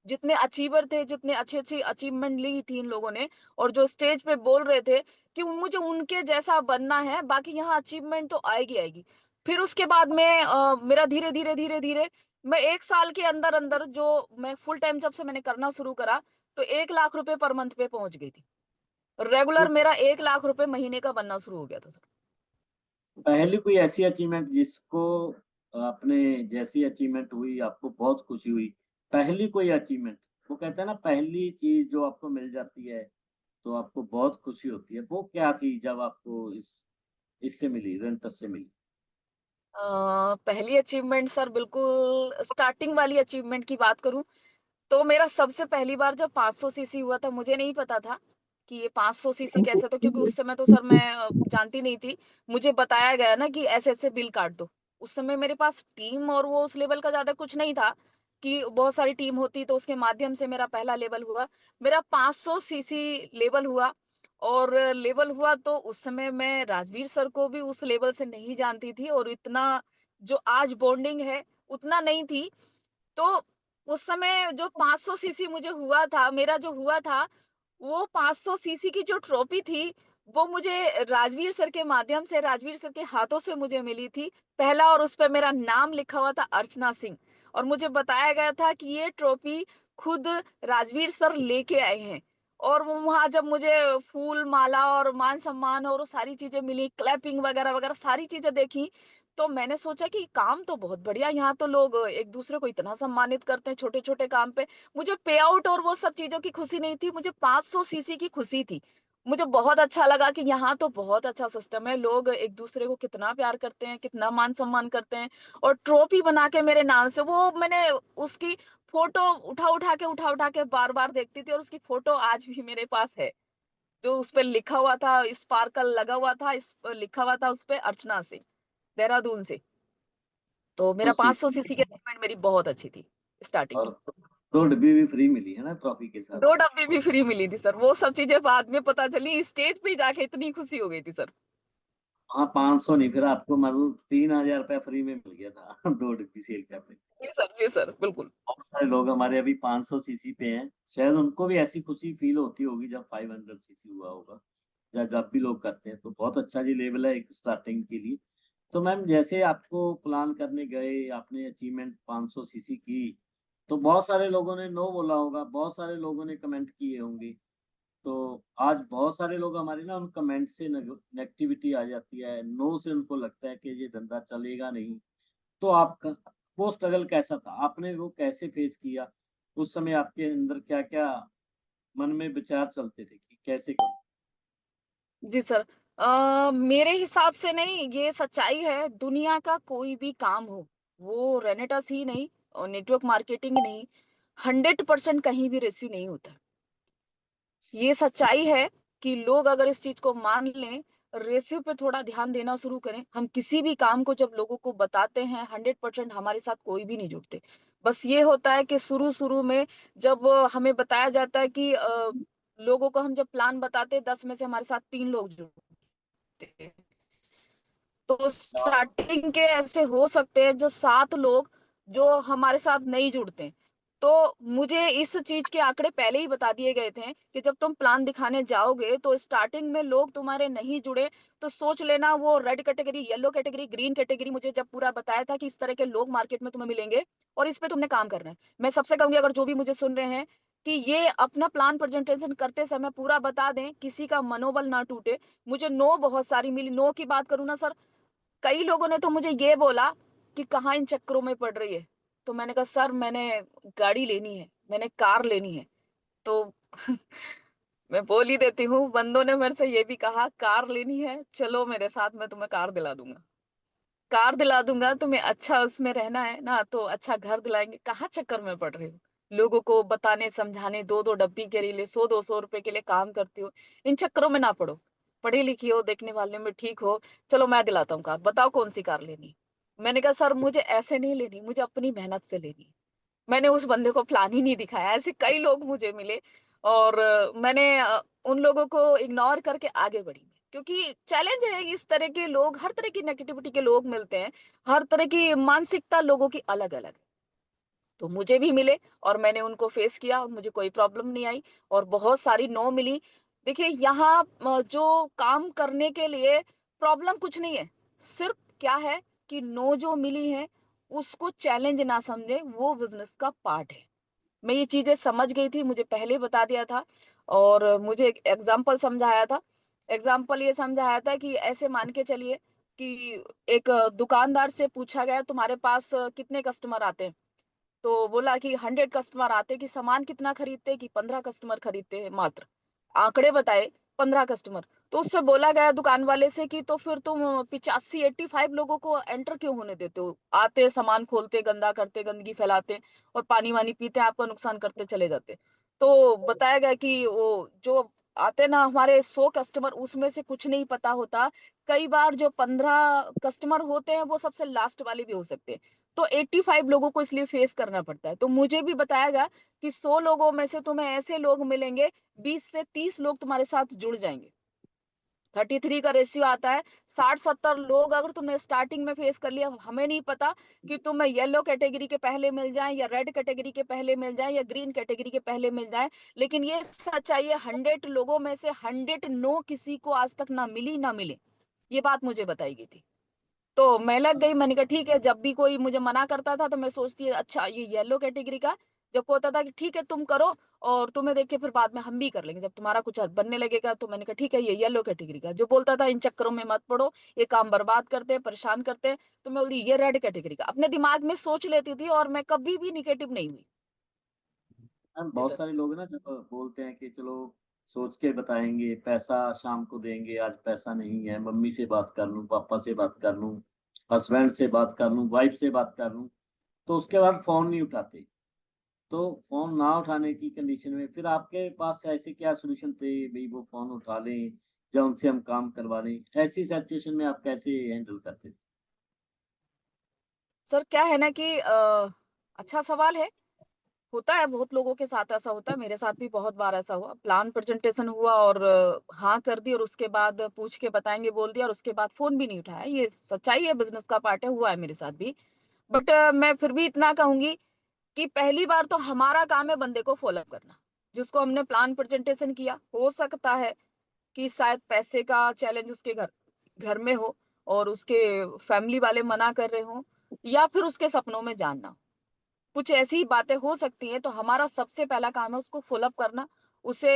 जितने अचीवर थे, जितने अच्छी अच्छी अचीवमेंट ली थी इन लोगों ने, और जो स्टेज पे बोल रहे थे कि मुझे उनके जैसा बनना है, बाकी यहाँ अचीवमेंट तो आएगी आएगी। फिर उसके बाद में मेरा धीरे धीरे धीरे धीरे, मैं 1 साल के अंदर अंदर, जो मैं फुल टाइम जब से मैंने करना शुरू करा, तो 1 लाख रुपए पर मंथ पे पहुंच गई थी। रेगुलर तो मेरा 1 लाख रुपए महीने का बनना शुरू हो गया था सर। पहली कोई ऐसी अचीवमेंट जिसको आपने, जैसी अचीवमेंट हुई आपको बहुत खुशी हुई, पहली कोई अचीवमेंट, वो कहते हैं ना पहली चीज़ जो आपको मिल जाती है, तो आपको बहुत खुशी होती है, वो क्या थी जब आपको इससे मिली, रेंटस से मिली? पहली अचीवमेंट सर, बिल्कुल स्टार्टिंग वाली अचीवमेंट की बात करूं, तो मेरा सबसे पहली बार जब 500 सीसी हुआ था, मुझे नहीं पता था कि ये 500 सीसी कैसे, तो क्योंकि उस समय तो सर मैं जानती नहीं थी। मुझे बताया गया ना कि ऐसे ऐसे बिल काट दो। उस समय मेरे पास टीम और वो उस लेवल का ज्यादा कुछ नहीं था कि बहुत सारी टीम होती, तो उसके माध्यम से मेरा पहला लेवल हुआ। मेरा 500 सीसी लेवल हुआ। और लेवल हुआ तो उस समय मैं राजवीर सर को भी उस लेवल से नहीं जानती थी, और इतना जो आज बॉन्डिंग है उतना नहीं थी। तो उस समय जो 500 सीसी मुझे हुआ था, मेरा जो हुआ था, वो 500 सीसी की जो ट्रॉफी थी, वो मुझे राजवीर सर के माध्यम से, राजवीर सर के हाथों से मुझे मिली थी। पहला, और उस पे मेरा नाम लिखा हुआ था अर्चना सिंह। और मुझे बताया गया था कि ये ट्रॉफी खुद राजवीर सर लेके आए हैं। और वो वहाँ जब मुझे फूल, माला और मान-सम्मान और वो सारी चीज़ें मिली, क्लैपिंग वगैरह-वगैरह सारी चीज़ें देखी, तो मैंने सोचा कि काम तो बहुत बढ़िया, यहाँ तो लोग एक-दूसरे को इतना सम्मानित करते हैं छोटे-छोटे काम पे। मुझे पे आउट और वो सब चीज़ों की खुशी नहीं थी, मुझे 500 सीसी की खुशी थी। मुझे बहुत अच्छा लगा कि यहाँ तो बहुत अच्छा सिस्टम है, लोग एक-दूसरे को कितना प्यार करते हैं, कितना मान-सम्मान करते हैं और ट्रॉफी बना के मेरे नाम से वो मैंने उसकी फ़ोटो उठा-उठा के बार-बार देखती थी और उसकी फ़ोटो आज भी मेरे पास है। जो उसपे लिखा हुआ था, स्पार्कल लगा हुआ था, लिखा हुआ था उसपे अर्चना सिंह, देहरादून से। तो तो मेरा सी 500 सीसी की अचीवमेंट मेरी बहुत अच्छी थी, स्टार्टिंग और की। 2 डब्बी भी फ्री मिली है ना ट्रॉफी के साथ? 2 डब्बी भी फ्री मिली थी सर, वो सब चीज़ें बाद में पता चली, स्टेज पे ही जाके इतनी खुशी हो गई थी सर। हाँ, 500 नहीं फिर आपको मतलब ₹3000 फ्री में मिल गया था 2 डिब्बी सेल करने। जी सर, बिल्कुल। बहुत सारे लोग हमारे अभी 500 सीसी पे हैं। शायद उनको भी ऐसी खुशी फ़ील होती होगी जब 500 सीसी हुआ होगा या जब भी लोग करते हैं, तो बहुत अच्छा जी लेवल है एक स्टार्टिंग के लिए। तो मैम जैसे आपको प्लान करने गए, आपने अचीवमेंट 500 सीसी की, तो बहुत सारे लोगों ने नो बोला होगा, बहुत सारे लोगों ने कमेंट किए होंगे। तो आज बहुत सारे लोग हमारे ना उन कमेंट से नेगेटिविटी आ जाती है, नो से उनको लगता है कि ये धंधा चलेगा नहीं। तो आपका वो स्ट्रगल कैसा था? आपने वो कैसे फेस किया? उस समय आपके अंदर क्या-क्या मन में विचार चलते थे कि कैसे करूँ? जी सर। मेरे हिसाब से नहीं, ये सच्चाई है, दुनिया का कोई भी काम हो, वो रेनेटस ही नहीं और नेटवर्क मार्केटिंग नहीं, 100% कहीं भी रेस्यू नहीं होता। ये सच्चाई है कि लोग अगर इस चीज़ को मान लें, रेशियो पे थोड़ा ध्यान देना शुरू करें। हम किसी भी काम को जब लोगों को बताते हैं 100% हमारे साथ कोई भी नहीं जुड़ते। बस ये होता है कि शुरू-शुरू में जब हमें बताया जाता है कि लोगों को हम जब प्लान बताते हैं 10 में से हमारे साथ 3 लोग जुड़ते हैं। तो स्टार्टिंग के ऐसे हो सकते हैं जो 7 लोग जो हमारे साथ नहीं जुड़ते। तो मुझे इस चीज़ के आंकड़े पहले ही बता दिए गए थे कि जब तुम प्लान दिखाने जाओगे तो स्टार्टिंग में लोग तुम्हारे नहीं जुड़े तो सोच लेना वो red category, yellow category, green category मुझे जब पूरा बताया था कि इस तरह के लोग मार्केट में तुम्हें मिलेंगे और इस पे तुमने काम करना है। मैं सबसे कहूँगी अगर जो भी मुझे सुन रहे हैं कि ये अपना प्लान प्रेजेंटेशन करते समय पूरा बता दें, किसी का मनोबल ना टूटे। मुझे नो बहुत सारी मिली, नो की बात करूँ ना सर, कई लोगों ने तो मुझे ये बोला कि कहाँ इन चक्करों में पड़ रही है। तो मैंने कहा सर मैंने गाड़ी लेनी है, मैंने कार लेनी है। तो मैं बोल ही देती हूँ, बंदों ने मेरे से ये भी कहा कार लेनी है, चलो मेरे साथ मैं तुम्हें कार दिला दूँगा। कार दिला दूँगा, तुम्हें अच्छा उसमें रहना है ना, तो अच्छा घर दिलाएँगे, कहाँ चक्कर में पड़ रही हो? लोगों को बताने, समझाने 2-2 डब्बी के लिए 100-200 रुपए के लिए काम करती हो, इन चक्करों में ना पड़ो। पढ़ी-लिखी हो, देखने वाले में ठीक हो, चलो मैं दिलाता हूँ कार, बताओ कौन-सी कार लेनी है? मैंने कहा सर मुझे ऐसे नहीं लेनी, मुझे अपनी मेहनत से लेनी है। मैंने उस बंदे को प्लान ही नहीं दिखाया, ऐसे कई लोग मुझे मिले और मैंने उन लोगों को इग्नोर करके आगे बढ़ी मैं। क्योंकि चैलेंज है इस तरह के लोग, हर तरह की नेगेटिविटी के लोग मिलते हैं, हर तरह की मानसिकता लोगों की अलग-अलग है। तो मुझे भी मिले और मैंने उनको फेस किया और मुझे कोई प्रॉब्लम नहीं आई और बहुत सारी नो मिली। देखिए यहाँ जो काम करने के लिए प्रॉब्लम कुछ नहीं है, सिर्फ क्या है कि नो जो मिली है, उसको चैलेंज ना समझें, वो बिज़नेस का पार्ट है। मैं ये चीज़ें समझ गई थी, मुझे पहले ही बता दिया था और मुझे एक एग्ज़ाम्पल समझाया था। एग्ज़ाम्पल ये समझाया था कि ऐसे मान के चलिए कि एक दुकानदार से पूछा गया तुम्हारे पास कितने कस्टमर आते हैं? तो बोला कि 100 कस्टमर आते कि सामान कितना खरीदते कि 15 कस्टमर खरीदते हैं मात्र। आंकड़े बताए 15 कस्टमर। तो उससे बोला गया दुकान वाले से कि तो फिर तुम 85 85 लोगों को एंटर क्यों होने देते हो? आते सामान खोलते, गंदा करते, गंदगी फैलाते और पानी-वानी पीते, आपका नुकसान करते चले जाते। तो बताया गया कि वो जो आते ना हमारे 100 कस्टमर उसमें से कुछ नहीं पता होता। कई बार जो 15 कस्टमर होते हैं वो सबसे लास्ट वाले भी हो सकते हैं। तो 85 लोगों को इसलिए फेस करना पड़ता है। तो मुझे भी बताया गया कि 100 लोगों में से तुम्हें ऐसे लोग मिलेंगे, 20 से 30 लोग तुम्हारे साथ जुड़ जाएँगे। 33 का रेशियो आता है, 60-70 लोग अगर तुमने स्टार्टिंग में फेस कर लिया, हमें नहीं पता कि तुम्हें येलो कैटेगरी के पहले मिल जाएँ या रेड कैटेगरी के पहले मिल जाएँ या ग्रीन कैटेगरी के पहले मिल जाएँ। लेकिन ये सच्चाई है 100 लोगों में से 100 नो किसी को आज तक ना मिली, ना मिले। ये बात मुझे बताई गई थी। तो मैं लग गई, मैंने कहा ठीक है। जब भी कोई मुझे मना करता था तो मैं सोचती अच्छा ये येलो कैटेगरी का है। जब को होता था कि ठीक है तुम करो, और तुम्हें देख के फिर बाद में हम भी कर लेंगे जब तुम्हारा कुछ बनने लगेगा। तो मैंने कहा ठीक है ये येलो कैटेगरी का। जो बोलता था इन चक्करों में मत पड़ो, ये काम बर्बाद करते हैं, परेशान करते हैं, तो मैं बोली ये रेड कैटेगरी का। अपने दिमाग में सोच लेती थी और मैं कभी भी निगेटिव नहीं हुई। मैम जी बहुत सर। सारे लोग ना जब बोलते हैं कि चलो सोच के बताएंगे, पैसा शाम को देंगे, आज पैसा नहीं है, मम्मी से बात कर लूं, पापा से बात कर लूं, हस्बैंड से बात कर लूं, वाइफ से बात कर लूं, तो उसके बाद फोन नहीं उठाते। तो फोन ना उठाने की कंडीशन में फिर आपके पास ऐसे क्या सोल्यूशन थे भाई वो फोन उठा लें या उनसे हम काम करवा लें? ऐसी सिचुएशन में आप कैसे हैंडल करते थे? सर क्या है ना कि अच्छा सवाल है। होता है, बहुत लोगों के साथ ऐसा होता है, मेरे साथ भी बहुत बार ऐसा हुआ। प्लान प्रेजेंटेशन हुआ और हाँ कर दी, और उसके बाद पूछ के बताएंगे बोल दिया, और उसके बाद फोन भी नहीं उठाया। ये सच्चाई है, बिजनेस का पार्ट है, हुआ है मेरे साथ भी। बट मैं फिर भी इतना कहूंगी कि पहली बार तो हमारा काम है बंदे को फॉलो अप करना। जिसको हमने प्लान प्रेजेंटेशन किया, हो सकता है कि शायद पैसे का चैलेंज उसके घर घर में हो, और उसके फैमिली वाले मना कर रहे हो, या फिर उसके सपनों में जानना हो। कुछ ऐसी बातें हो सकती हैं, तो हमारा सबसे पहला काम है उसको फॉलो अप करना। उसे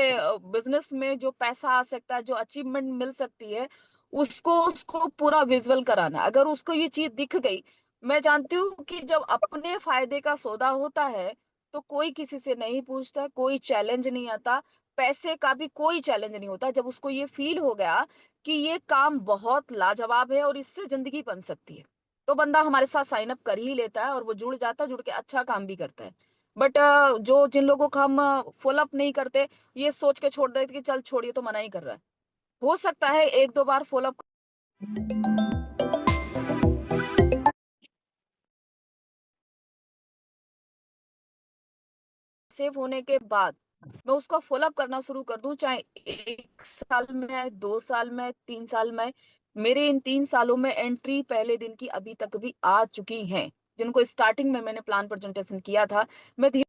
बिजनेस में जो पैसा आ सकता है, जो अचीवमेंट मिल सकती है, उसको उसको पूरा विजुअल कराना। अगर उसको ये चीज दिख गई, मैं जानती हूँ कि जब अपने फायदे का सौदा होता है तो कोई किसी से नहीं पूछता, कोई चैलेंज नहीं आता। पैसे का भी कोई चैलेंज नहीं होता। जब उसको ये फील हो गया कि ये काम बहुत लाजवाब है और इससे जिंदगी बन सकती है, तो बंदा हमारे साथ साइन अप कर ही लेता है, और वो जुड़ जाता है, जुड़ के अच्छा काम भी करता है। बट जो जिन लोगों को हम फॉलो अप नहीं करते, ये सोच के छोड़ देते कि चल छोड़िए, तो मना ही कर रहा है। हो सकता है एक दो बार फॉलो अप सेव होने के बाद मैं उसका फॉलो अप करना शुरू कर दूं, चाहे 1 साल में, 2 साल में, 3 साल में। मेरे इन 3 सालों में एंट्री पहले दिन की अभी तक भी आ चुकी हैं। जिनको स्टार्टिंग में मैंने प्लान प्रेजेंटेशन किया था, मैं धीरे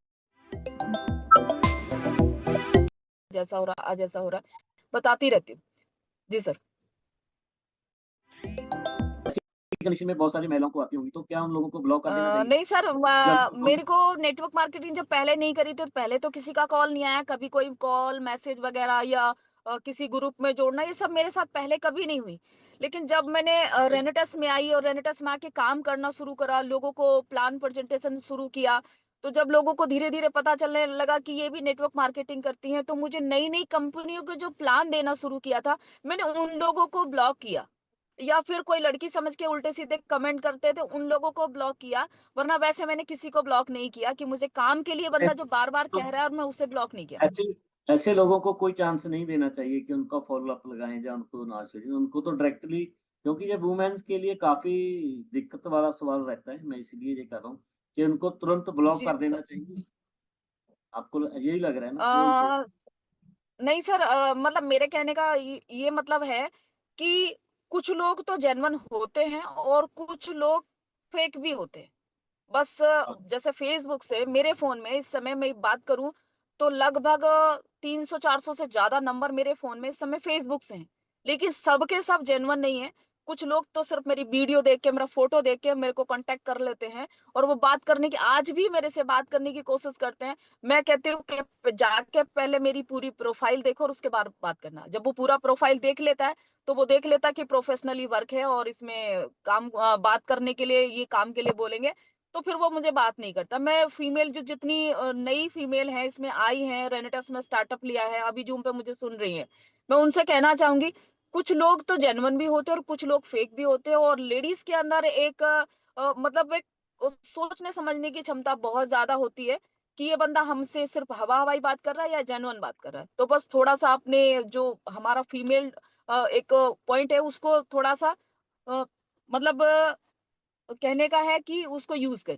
जैसा हो रहा, आज ऐसा हो रहा, बताती रहती हूँ। जी सर। कंडीशन में बहुत सारी महिलाओं को आती होंगी, तो क्या उन लोगों को ब्लॉक कर देना चाहिए? नहीं सर, या उनको मेरे को नेटवर्क मार्केटिंग जब पहले नहीं करी थी, तो पहले तो किसी का कॉल नहीं आया। कभी कोई कॉल मैसेज वगैरह या किसी ग्रुप में जोड़ना, ये सब मेरे साथ पहले कभी नहीं हुई। लेकिन जब मैंने रेनेटस में आई और रेनेटस में आके काम करना शुरू करा, लोगों को प्लान प्रेजेंटेशन शुरू किया, तो जब लोगों को धीरे धीरे पता चलने लगा कि ये भी नेटवर्क मार्केटिंग करती हैं, तो मुझे नई नई कंपनियों के जो प्लान देना शुरू किया था, मैंने उन लोगों को ब्लॉक किया। या फिर कोई लड़की समझ के उल्टे सीधे कमेंट करते थे, उन लोगों को ब्लॉक किया। वरना वैसे मैंने किसी को ब्लॉक नहीं किया, कि मुझे काम के लिए बंदा जो बार बार तो कह रहा है और मैं उसे ब्लॉक नहीं किया। ऐसे ऐसे लोगों को कोई चांस नहीं देना चाहिए कि उनका फॉलो अप लगाएं या उनको ना चाहिए, उनको तो डायरेक्टली, क्योंकि ये वुमेन्स के लिए काफी दिक्कत वाला सवाल रहता है, मैं इसलिए ये कर रहा हूँ कि उनको तुरंत ब्लॉक जी कर सर। देना चाहिए। आपको यही लग रहा है ना बोल के? अ, नहीं सर, मतलब मेरे कहने का ये मतलब है कि कुछ लोग तो जेन्युइन होते हैं और कुछ लोग फेक भी होते हैं। बस जैसे फेसबुक से मेरे फ़ोन में इस समय मैं बात करूँ, तो लगभग 300-400 से ज़्यादा नंबर मेरे फ़ोन में इस समय फेसबुक से हैं। लेकिन सब के सब जेन्युइन नहीं है। कुछ लोग तो सिर्फ़ मेरी वीडियो देख के, मेरा फ़ोटो देख के मेरे को कॉन्टैक्ट कर लेते हैं, और वो बात करने की, आज भी मेरे से बात करने की कोशिश करते हैं। मैं कहती हूँ कि जाके पहले मेरी पूरी प्रोफ़ाइल देखो और उसके बाद बात करना। जब वो पूरा प्रोफ़ाइल देख लेता है, तो वो देख लेता है कि प्रोफ़ेशनली वर्क है और इसमें बात करने के लिए, ये काम के लिए बोलेंगे, तो फिर वो मुझे बात नहीं करता। मैं फीमेल जो जितनी नई फीमेल हैं इसमें आई हैं, रेनेटस में स्टार्टअप लिया है, अभी जूम पे मुझे सुन रही हैं। मैं उनसे कहना चाहूँगी, कुछ लोग तो जेन्युइन भी होते हैं और कुछ लोग फेक भी होते हैं, और लेडीज़ के अंदर एक मतलब एक सोचने समझने की क्षमता बहुत ज़्यादा होती है कि ये बंदा हमसे सिर्फ़ हवा-हवाई बात कर रहा है या जेन्युइन बात कर रहा है। तो बस थोड़ा-सा अपने जो हमारा फीमेल एक पॉइंट है उसको थोड़ा-सा अ, मतलब कहने का है कि उसको यूज़ करें,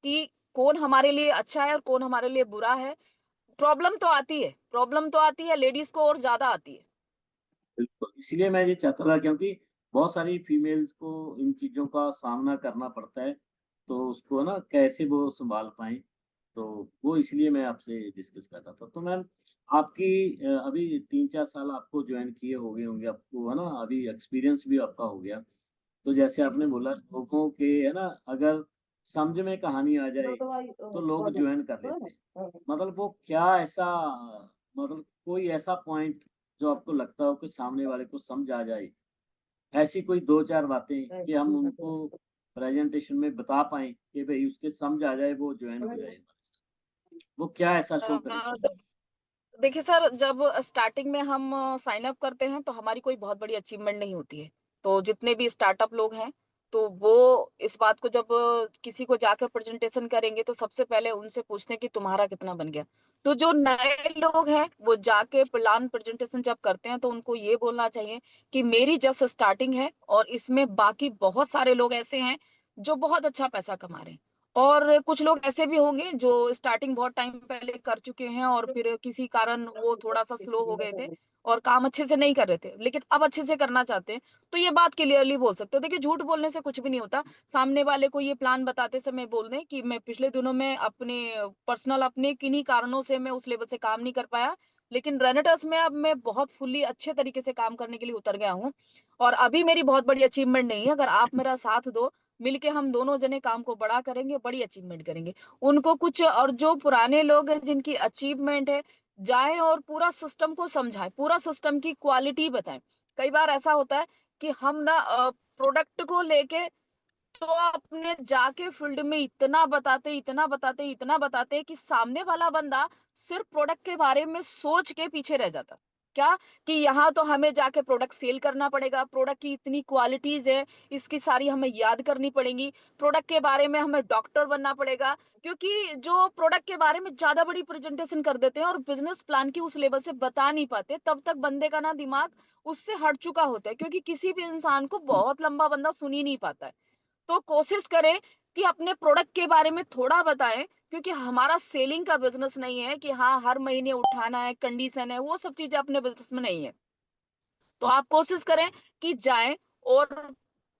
कि कौन हमारे लिए अच्छा है और कौन हमारे लिए बुरा है। प्रॉब्लम तो आती है, लेडीज़ को और ज़्यादा आती है। बिल्कुल, इसीलिए मैं ये चाहता था, क्योंकि बहुत सारी फीमेल्स को इन चीज़ों का सामना करना पड़ता है, तो उसको ना कैसे वो सँभाल पाएँ, तो वो इसलिए मैं आपसे डिस्कस कर रहा था। तो मैम आपकी अभी 3-4 साल आपको जॉइन किए हो गए होंगे, आपको है ना, अभी एक्सपीरियंस भी आपका हो गया। तो जैसे जी। आपने बोला लोगों के है ना, अगर समझ में कहानी आ जाए तो लोग ज्वाइन कर लेते हैं। मतलब वो क्या ऐसा, मतलब कोई ऐसा पॉइंट जो आपको लगता हो कि सामने वाले को समझ आ जाए, ऐसी कोई 2-4 बातें कि हम उनको प्रेज़ेंटेशन में बता पाएँ कि भई उसके समझ आ जाए, वो ज्वाइन हो जाए हमारे साथ। वो क्या ऐसा शो करें? अ, देखिए सर, जब स्टार्टिंग में हम साइन अप करते हैं तो हमारी कोई बहुत बड़ी अचीवमेंट नहीं होती है। तो जितने भी स्टार्टअप लोग हैं, तो वो इस बात को जब किसी को जाकर प्रेजेंटेशन करेंगे तो सबसे पहले उनसे पूछते हैं कि तुम्हारा कितना बन गया। तो जो नए लोग हैं वो जाके प्लान प्रेजेंटेशन जब करते हैं तो उनको ये बोलना चाहिए कि मेरी जस्ट स्टार्टिंग है और इसमें बाकी बहुत सारे लोग ऐसे हैं जो बहुत अच्छा पैसा कमा रहे हैं। और कुछ लोग ऐसे भी होंगे जो स्टार्टिंग बहुत टाइम पहले कर चुके हैं और फिर किसी कारण वो थोड़ा-सा स्लो हो गए थे और काम अच्छे से नहीं कर रहे थे, लेकिन अब अच्छे से करना चाहते हैं, तो ये बात क्लियरली बोल सकते हो। देखिए, झूठ बोलने से कुछ भी नहीं होता। सामने वाले को ये प्लान बताते समय बोल दें कि मैं पिछले दिनों में अपने पर्सनल अपने किन्हीं कारणों से मैं उस लेवल से काम नहीं कर पाया, लेकिन रेनेटर्स में अब मैं बहुत फुल्ली अच्छे तरीके से काम करने के लिए उतर गया हूँ और अभी मेरी बहुत बड़ी अचीवमेंट नहीं है। अगर आप मेरा साथ दो, मिलके हम दोनों जने काम को बड़ा करेंगे, बड़ी अचीवमेंट करेंगे। उनको कुछ और जो पुराने लोग हैं जिनकी अचीवमेंट है, जाएँ और पूरा सिस्टम को समझाएँ, पूरा सिस्टम की क्वालिटी बताएँ। कई बार ऐसा होता है कि हम ना प्रोडक्ट को लेके तो अपने जाके फील्ड में इतना बताते हैं कि सामने वाला बंदा सिर्फ प्रोडक्ट के बारे में सोच के पीछे रह जाता। क्या? कि यहाँ तो हमें जाके प्रोडक्ट सेल करना पड़ेगा, प्रोडक्ट की इतनी क्वालिटीज़ है, इसकी सारी हमें याद करनी पड़ेंगी, प्रोडक्ट के बारे में हमें डॉक्टर बनना पड़ेगा, क्योंकि जो प्रोडक्ट के बारे में ज़्यादा बड़ी प्रेज़ेंटेशन कर देते हैं और बिज़नेस प्लान की उस लेवल से बता नहीं पाते, तब तक बंदे का ना दिमाग उससे हट चुका होता है, क्योंकि किसी भी इंसान को बहुत लंबा बंदा सुन ही नहीं पाता है। तो कोशिश करें कि अपने प्रोडक्ट के बारे में थोड़ा बताएँ, क्योंकि हमारा सेलिंग का बिज़नेस नहीं है कि हाँ, हर महीने उठाना है, कंडीशन है, वो सब चीज़ें अपने बिज़नेस में नहीं है। तो आप कोशिश करें कि जाएँ और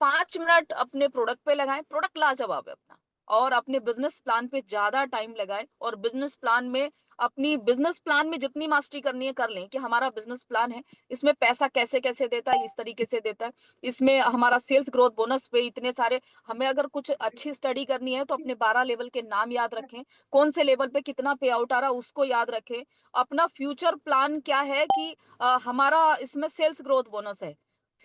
5 मिनट अपने प्रोडक्ट पे लगाएँ, प्रोडक्ट लाजवाब है अपना और अपने बिज़नेस प्लान पे ज़्यादा टाइम लगाएँ और बिज़नेस प्लान में जितनी मास्टरी करनी है कर लें कि हमारा बिज़नेस प्लान है, इसमें पैसा कैसे-कैसे देता है, इस तरीके से देता है। इसमें हमारा सेल्स ग्रोथ बोनस पे इतने सारे हमें अगर कुछ अच्छी स्टडी करनी है तो अपने 12 लेवल के नाम याद रखें, कौन से लेवल पे कितना पे आउट आ रहा है उसको याद रखें। अपना फ्यूचर प्लान क्या है कि हमारा इसमें सेल्स ग्रोथ बोनस है।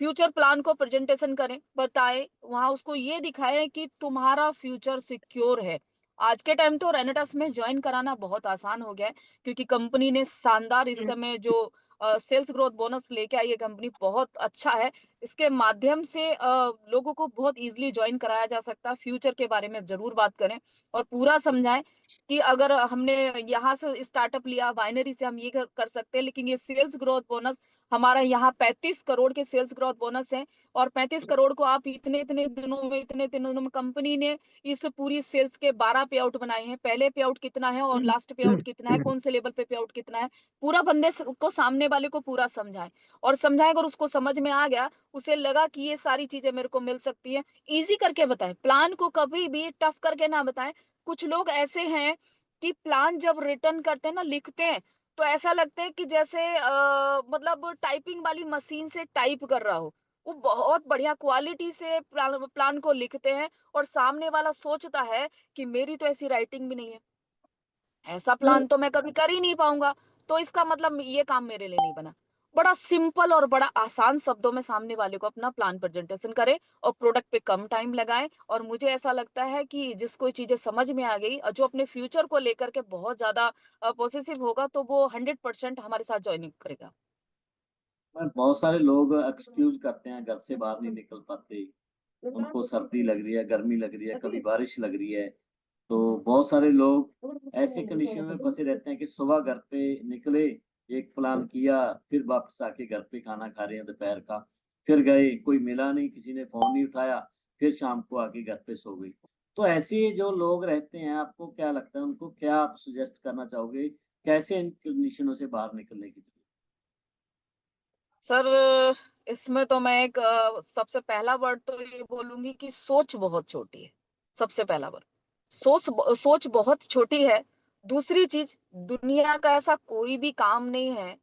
फ्यूचर प्लान को प्रेजेंटेशन करें, बताएँ, वहाँ उसको ये दिखाएँ कि तुम्हारा फ्यूचर सिक्योर है। आज के टाइम तो रेनेटस में जॉइन कराना बहुत आसान हो गया है, क्योंकि कंपनी ने शानदार इस समय जो सेल्स ग्रोथ बोनस लेके आई है कंपनी, बहुत अच्छा है। इसके माध्यम से लोगों को बहुत ईज़िली जॉइन कराया जा सकता है। फ्यूचर के बारे में ज़रूर बात करें और पूरा समझाएँ कि अगर हमने यहाँ से स्टार्टअप लिया, बाइनरी से हम ये कर सकते हैं, लेकिन ये सेल्स ग्रोथ बोनस हमारा यहाँ 35 करोड़ के सेल्स ग्रोथ बोनस है और 35 करोड़ को आप इतने दिनों में कंपनी ने इस पूरी सेल्स के 12 पे आउट बनाए हैं। पहले पे आउट कितना है और लास्ट पे आउट कितना है, कौन से लेवल पे आउट कितना है, पूरा बंदे को सामने वाले को पूरा समझाएं और समझाएं। अगर उसको समझ में आ गया, उसे लगा कि ये सारी चीजें मेरे को मिल सकती है, इजी करके बताएं। प्लान को कभी भी टफ करके ना बताएं। कुछ लोग ऐसे हैं कि प्लान जब रिटर्न करते हैं ना, लिखते हैं, तो ऐसा लगता है कि जैसे मतलब टाइपिंग वाली मशीन से टाइप कर रहा हो। वो बहुत बढ़िया क्वालिटी से प्लान को लिखते हैं और सामने वाला सोचता है कि मेरी तो ऐसी राइटिंग भी नहीं है। ऐसा प्लान तो मैं कभी कर ही नहीं पाऊँगा, तो इसका मतलब ये काम मेरे लिए नहीं बना। बड़ा सिंपल और बड़ा आसान शब्दों में सामने वाले को अपना प्लान प्रेज़ेंटेशन करें और प्रोडक्ट पे कम टाइम लगाएँ और मुझे ऐसा लगता है कि जिसको ये चीज़ें समझ में आ गई और जो अपने फ्यूचर को लेकर के बहुत ज़्यादा पॉसेसिव होगा, तो वो 100% हमारे साथ जॉइनिंग करेगा। पर बहुत सारे लोग एक्सक्यूज़ करते हैं, घर से बाहर नहीं निकल पाते, उनको सर्दी लग रही है, गर्मी लग रही है, कभी बारिश लग रही है। तो बहुत सारे लोग ऐसे कंडीशन में फँसे रहते हैं कि सुबह घर पे निकले, एक प्लान किया, फिर वापस आके घर पे खाना खा रहे हैं दोपहर का, फिर गए, कोई मिला नहीं, किसी ने फ़ोन नहीं उठाया, फिर शाम को आके घर पे सो गए। तो ऐसे जो लोग रहते हैं, आपको क्या लगता है, उनको क्या आप सजेस्ट करना चाहोगे? कैसे इन कंडीशनों से बाहर निकलने की? सर, इसमें तो मैं एक सबसे पहला वर्ड तो ये बोलूँगी कि सोच बहुत छोटी है, सबसे पहला वर्ड। सोच बहुत छोटी है। दूसरी चीज़, दुनिया का ऐसा कोई भी काम नहीं है,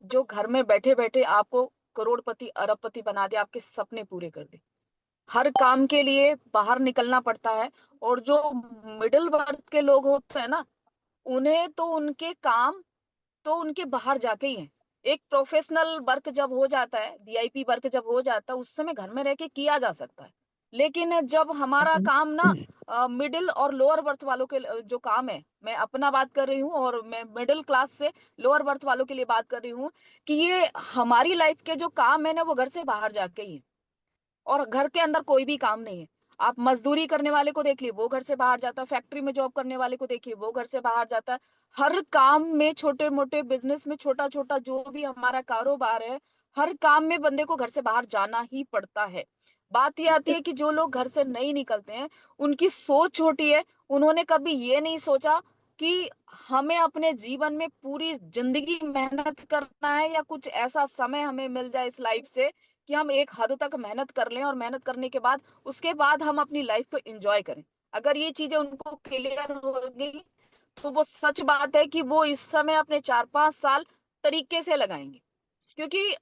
जो घर में बैठे-बैठे आपको करोड़पति, अरबपति बना दे, आपके सपने पूरे कर दे। हर काम के लिए बाहर निकलना पड़ता है। और जो मिडिल वर्ग के लोग होते हैं ना, उन्हें तो उनके काम तो उनके बाहर जाके ही है। एक प्रोफेशनल वर्क जब हो जाता है, वीआईपी वर्क जब हो जाता है, उस समय घर में रह के किया जा सकता है। लेकिन जब हमारा काम ना मिडिल और लोअर बर्थ वालों के जो काम है, मैं अपना बात कर रही हूँ और मैं मिडिल क्लास से लोअर बर्थ वालों के लिए बात कर रही हूँ, कि ये हमारी लाइफ के जो काम है ना, वो घर से बाहर जाके ही है। और घर के अंदर कोई भी काम नहीं है। आप मजदूरी करने वाले को देख लिए, वो घर से बाहर जाता है। फैक्ट्री में जॉब करने वाले को देखिए, वो घर से बाहर जाता है। हर काम में, छोटे मोटे बिजनेस में, छोटा छोटा जो भी हमारा कारोबार है, हर काम में बंदे को घर से बाहर जाना ही पड़ता है। बात ये आती है कि जो लोग घर से नहीं निकलते हैं, उनकी सोच छोटी है। उन्होंने कभी ये नहीं सोचा कि हमें अपने जीवन में पूरी जिंदगी मेहनत करना है, या कुछ ऐसा समय हमें मिल जाए इस लाइफ से कि हम एक हद तक मेहनत कर लें, और मेहनत करने के बाद उसके बाद हम अपनी लाइफ को एंजॉय करें। अगर ये चीजें उनको क्लियर हो गई, तो वो सच बात है कि वो इस समय अपने 4-5 साल तरीके से लगाएंगे। क्योंकि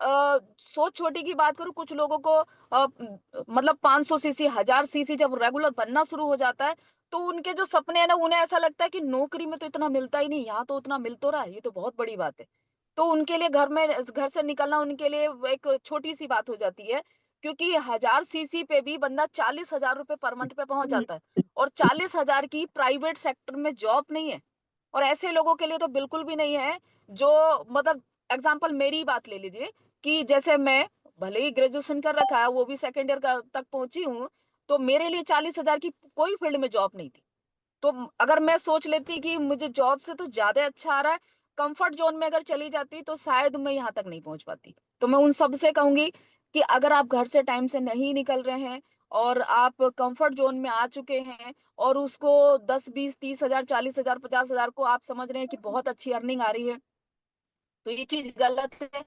सोच छोटी की बात करूं, कुछ लोगों को मतलब 500 सीसी, 1000 सीसी जब रेगुलर बनना शुरू हो जाता है, तो उनके जो सपने हैं ना, उन्हें ऐसा लगता है कि नौकरी में तो इतना मिलता ही नहीं, यहाँ तो उतना मिल तो रहा है, ये तो बहुत बड़ी बात है। तो उनके लिए घर से निकलना उनके लिए वो एक छोटी सी बात हो जाती है। क्योंकि 1000 सीसी पे भी बंदा 40,000 रुपए पर मंथ पे पहुंच जाता है, और 40,000 की प्राइवेट सेक्टर में जॉब नहीं है। और ऐसे लोगों के लिए तो बिल्कुल भी नहीं है, जो मतलब एग्जाम्पल मेरी ही बात ले लीजिए, कि जैसे मैं भले ही ग्रेजुएशन कर रखा है, वो भी सेकंड ईयर का तक पहुंची हूँ, तो मेरे लिए 40,000 की कोई फील्ड में जॉब नहीं थी। तो अगर मैं सोच लेती कि मुझे जॉब से तो ज्यादा अच्छा आ रहा है, कंफर्ट जोन में अगर चली जाती, तो शायद मैं यहाँ तक नहीं पहुंच पाती। तो मैं उन सब से कहूंगी कि अगर आप घर से टाइम से नहीं निकल रहे हैं, और आप कंफर्ट जोन में आ चुके हैं, और उसको 10, 20, 30 हजार, 40,000, 50,000 को आप समझ रहे हैं कि बहुत अच्छी अर्निंग आ रही है, तो ये चीज गलत है।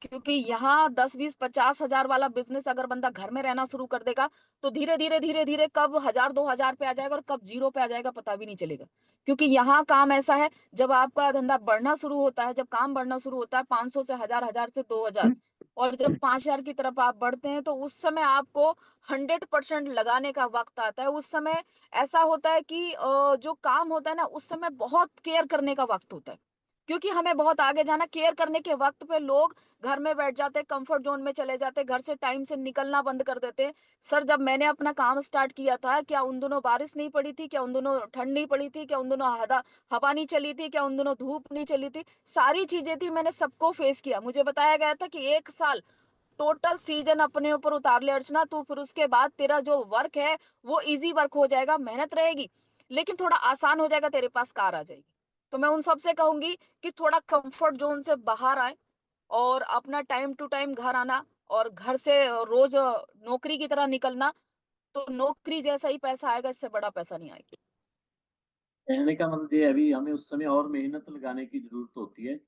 क्योंकि यहाँ 10, 20, 50 हजार वाला बिजनेस अगर बंदा घर में रहना शुरू कर देगा, तो धीरे धीरे कब 1000, 2000 पे आ जाएगा, और कब जीरो पे आ जाएगा पता भी नहीं चलेगा। क्योंकि यहाँ काम ऐसा है, जब आपका धंधा बढ़ना शुरू होता है, जब काम बढ़ना शुरू होता है 500 से 1000, 1000 से 2000, और जब 5000 की तरफ आप बढ़ते हैं, तो उस समय आपको 100% लगाने का वक्त आता है। उस समय ऐसा होता है कि जो काम होता है ना, उस समय बहुत केयर करने का वक्त होता है। क्योंकि हमें बहुत आगे जाना, केयर करने के वक्त पे लोग घर में बैठ जाते हैं, कंफर्ट जोन में चले जाते हैं, घर से टाइम से निकलना बंद कर देते हैं। सर, जब मैंने अपना काम स्टार्ट किया था, क्या उन दिनों बारिश नहीं पड़ी थी? क्या उन दिनों ठंड नहीं पड़ी थी? क्या उन दिनों हवा नहीं चली थी? क्या उन दिनों धूप नहीं चली थी? सारी चीजें थी, मैंने सबको फेस किया। मुझे बताया गया था कि 1 साल टोटल सीजन अपने ऊपर उतार ले अर्चना, तो फिर उसके बाद तेरा जो वर्क है, वो इजी वर्क हो जाएगा। मेहनत रहेगी, लेकिन थोड़ा आसान हो जाएगा, तेरे पास कार आ जाएगी। तो मैं उन सबसे कहूंगी कि थोड़ा कंफर्ट जोन से बाहर आए, और अपना टाइम टू टाइम घर आना, और घर से रोज नौकरी की तरह निकलना। तो नौकरी जैसा ही पैसा आएगा, इससे बड़ा पैसा नहीं आएगा। कहने का मतलब ये है, अभी हमें उस समय और मेहनत लगाने की ज़रूरत होती है,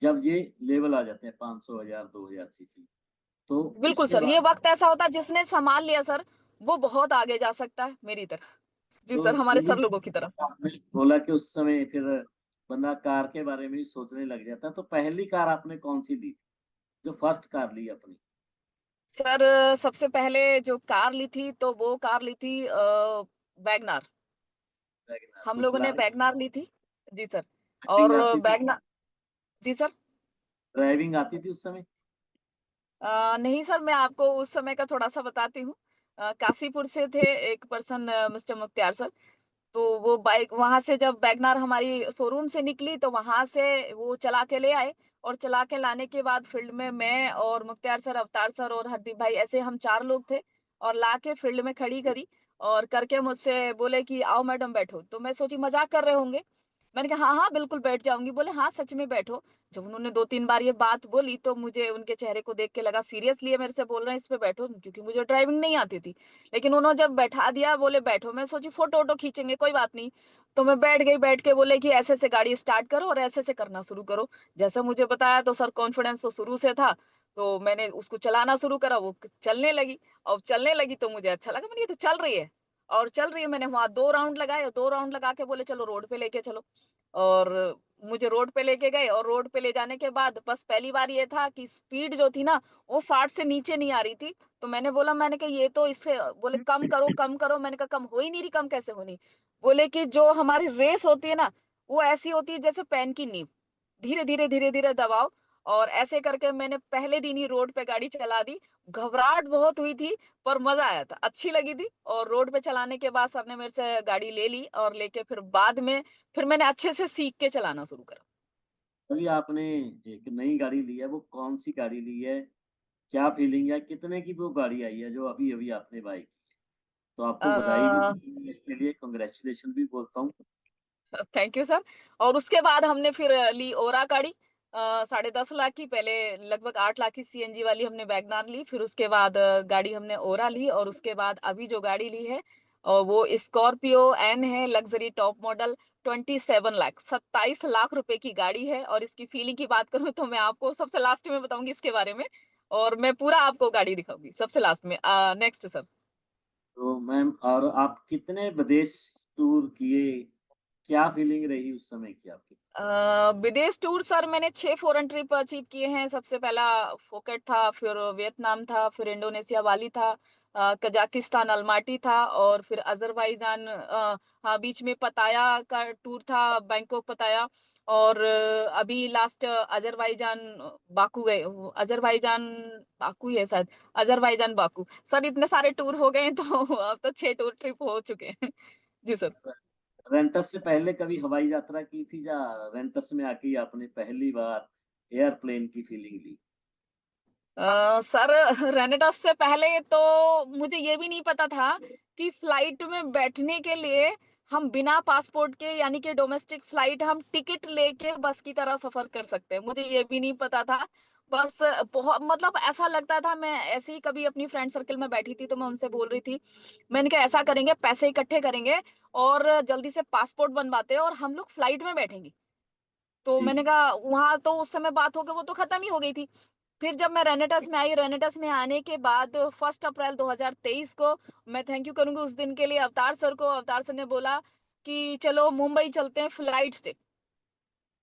जब ये लेवल आ जाते हैं 500, 1000, 2000 सीसी। तो बिल्कुल उसके सर, ये बाद वक्त ऐसा होता है, जिसने संभाल लिया सर, वो बहुत आगे जा सकता है मेरी तरह। जी तो सर, हमारे ये भी सर लोगों की तरह। आपने बोला कि उस समय फिर बंदा कार के बारे में ही सोचने लग जाता है। तो पहली कार आपने कौन-सी ली? जो फर्स्ट कार ली अपनी? सर, सबसे पहले जो कार ली थी, तो वो कार ली थी वैगनार। वैगनआर हम तो लोगों ने चलानी वैगनार ली थी। जी सर। ड्राइविंग और आती थी? वैगनार। जी सर। ड्राइविंग आती थी उस समय? नहीं सर, मैं आपको उस समय का थोड़ा-सा बताती हूँ। काशीपुर से थे एक पर्सन, मिस्टर मुख्तियार सर। तो वो बाइक वहां से जब वैगनार हमारी शोरूम से निकली, तो वहां से वो चला के ले आए। और चला के लाने के बाद फील्ड में मैं और मुख्तियार सर, अवतार सर और हरदीप भाई, ऐसे हम 4 लोग थे। और ला के फील्ड में खड़ी करी, और करके मुझसे बोले कि आओ मैडम बैठो। तो मैं सोची मजाक कर रहे होंगे। मैंने कहा हाँ हाँ बिल्कुल बैठ जाऊंगी। बोले हाँ सच में बैठो। जब उन्होंने 2-3 बार ये बात बोली, तो मुझे उनके चेहरे को देख के लगा सीरियसली मेरे से बोल रहे हैं, इस पे बैठो, क्योंकि मुझे ड्राइविंग नहीं आती थी। लेकिन उन्होंने जब बैठा दिया, बोले बैठो, मैं सोची फोटो वोटो खींचेंगे, कोई बात नहीं। तो मैं बैठ गई। बैठ के बोले कि ऐसे से गाड़ी स्टार्ट करो, और ऐसे से करना शुरू करो। जैसे मुझे बताया, तो सर कॉन्फिडेंस तो शुरू से था। तो मैंने उसको चलाना शुरू करा, वो चलने लगी। और चलने लगी तो मुझे अच्छा लगा, मैंने ये तो चल रही है। और चल रही है, मैंने वहां 2 राउंड लगाए, और 2 राउंड लगा के बोले चलो रोड पे लेके चलो। और मुझे रोड पे लेके गए और रोड पे ले जाने के बाद बस पहली बार ये था कि स्पीड जो थी ना, वो 60 से नीचे नहीं आ रही थी। तो मैंने कहा ये तो इससे बोले कम करो, कम करो। मैंने कहा कम हो ही नहीं रही, कम कैसे होनी? बोले कि जो हमारी रेस होती है ना, वो ऐसी होती है जैसे पेन की नींव। धीरे-धीरे, धीरे-धीरे दबाओ। और ऐसे करके मैंने पहले दिन ही रोड पे गाड़ी चला दी। घबराहट बहुत हुई थी, पर मज़ा आया था, अच्छी लगी थी। और रोड पे चलाने के बाद सबने मेरे से गाड़ी ले ली और लेके फिर बाद में फिर मैंने अच्छे से सीख के चलाना शुरू करा। अभी आपने एक नई गाड़ी ली है, वो कौन-सी गाड़ी ली है? क्या फीलिंग है? कितने की वो गाड़ी आई है जो अभी-अभी आपने बाय की? तो आपको बधाई भी अ, दूँ इसके लिए, कांग्रेचुलेशन भी बोलता हूँ। Thank you sir. और उसके बाद हमने फिर ली ओरा गाड़ी। 10.5 लाख की, पहले लगभग 8 लाख की सीएनजी वाली हमने वैगनआर ली। फिर उसके बाद गाड़ी हमने ओरा ली और उसके बाद अभी जो गाड़ी ली है वो स्कॉर्पियो एन है, luxury top model. 27 lakh, 27 lakh रुपए की गाड़ी है। और इसकी फीलिंग की बात करूँ तो मैं आपको सबसे लास्ट में बताऊँगी इसके बारे में, और मैं पूरा आपको गाड़ी दिखाऊँगी सबसे लास्ट में। Next sir. तो मैम और आप कितने विदेश टूर किए? क्या फीलिंग रही उस समय की आपकी? विदेश टूर सर मैंने 6 फॉरेन ट्रिप अचीव किए हैं। सबसे पहला फुकेट था, फिर वियतनाम था, फिर इंडोनेशिया बाली था, कजाकिस्तान अलमाटी था और फिर अज़रबैजान, हाँ, बीच में पताया का टूर था, बैंकॉक पताया। और अभी लास्ट अज़रबैजान बाकू गए। अज़रबैजान बाकू ही है शायद, अज़रबैजान बाकू। सर इतने सारे टूर हो गए हैं तो अब तो 6 टूर ट्रिप हो चुके हैं। जी सर। रेंटस से पहले कभी हवाई यात्रा की थी या रेंटस में आके ही आपने पहली बार एयरप्लेन की फीलिंग ली? सर रेनेडस से पहले तो मुझे ये भी नहीं पता था कि फ्लाइट में बैठने के लिए हम बिना पासपोर्ट के, यानी कि डोमेस्टिक फ्लाइट, हम टिकट लेके बस की तरह सफर कर सकते हैं। मुझे ये भी नहीं पता था। बस बहुत मतलब ऐसा लगता था, मैं ऐसे ही कभी अपनी फ्रेंड सर्कल में बैठी थी तो मैं उनसे बोल रही थी, मैंने कहा ऐसा करेंगे, पैसे इकट्ठे करेंगे और जल्दी से पासपोर्ट बनवाते हैं और हम लोग फ्लाइट में बैठेंगे। तो जी। मैंने कहा वहां तो उस समय बात हो गई, वो तो खत्म ही हो गई थी। फिर जब मैं रेनेटस में आई, रेनेटस में आने के बाद 1 अप्रैल 2023 को मैं थैंक यू करूंगी उस दिन के लिए अवतार सर को। अवतार सर ने बोला कि चलो मुंबई चलते हैं फ्लाइट से।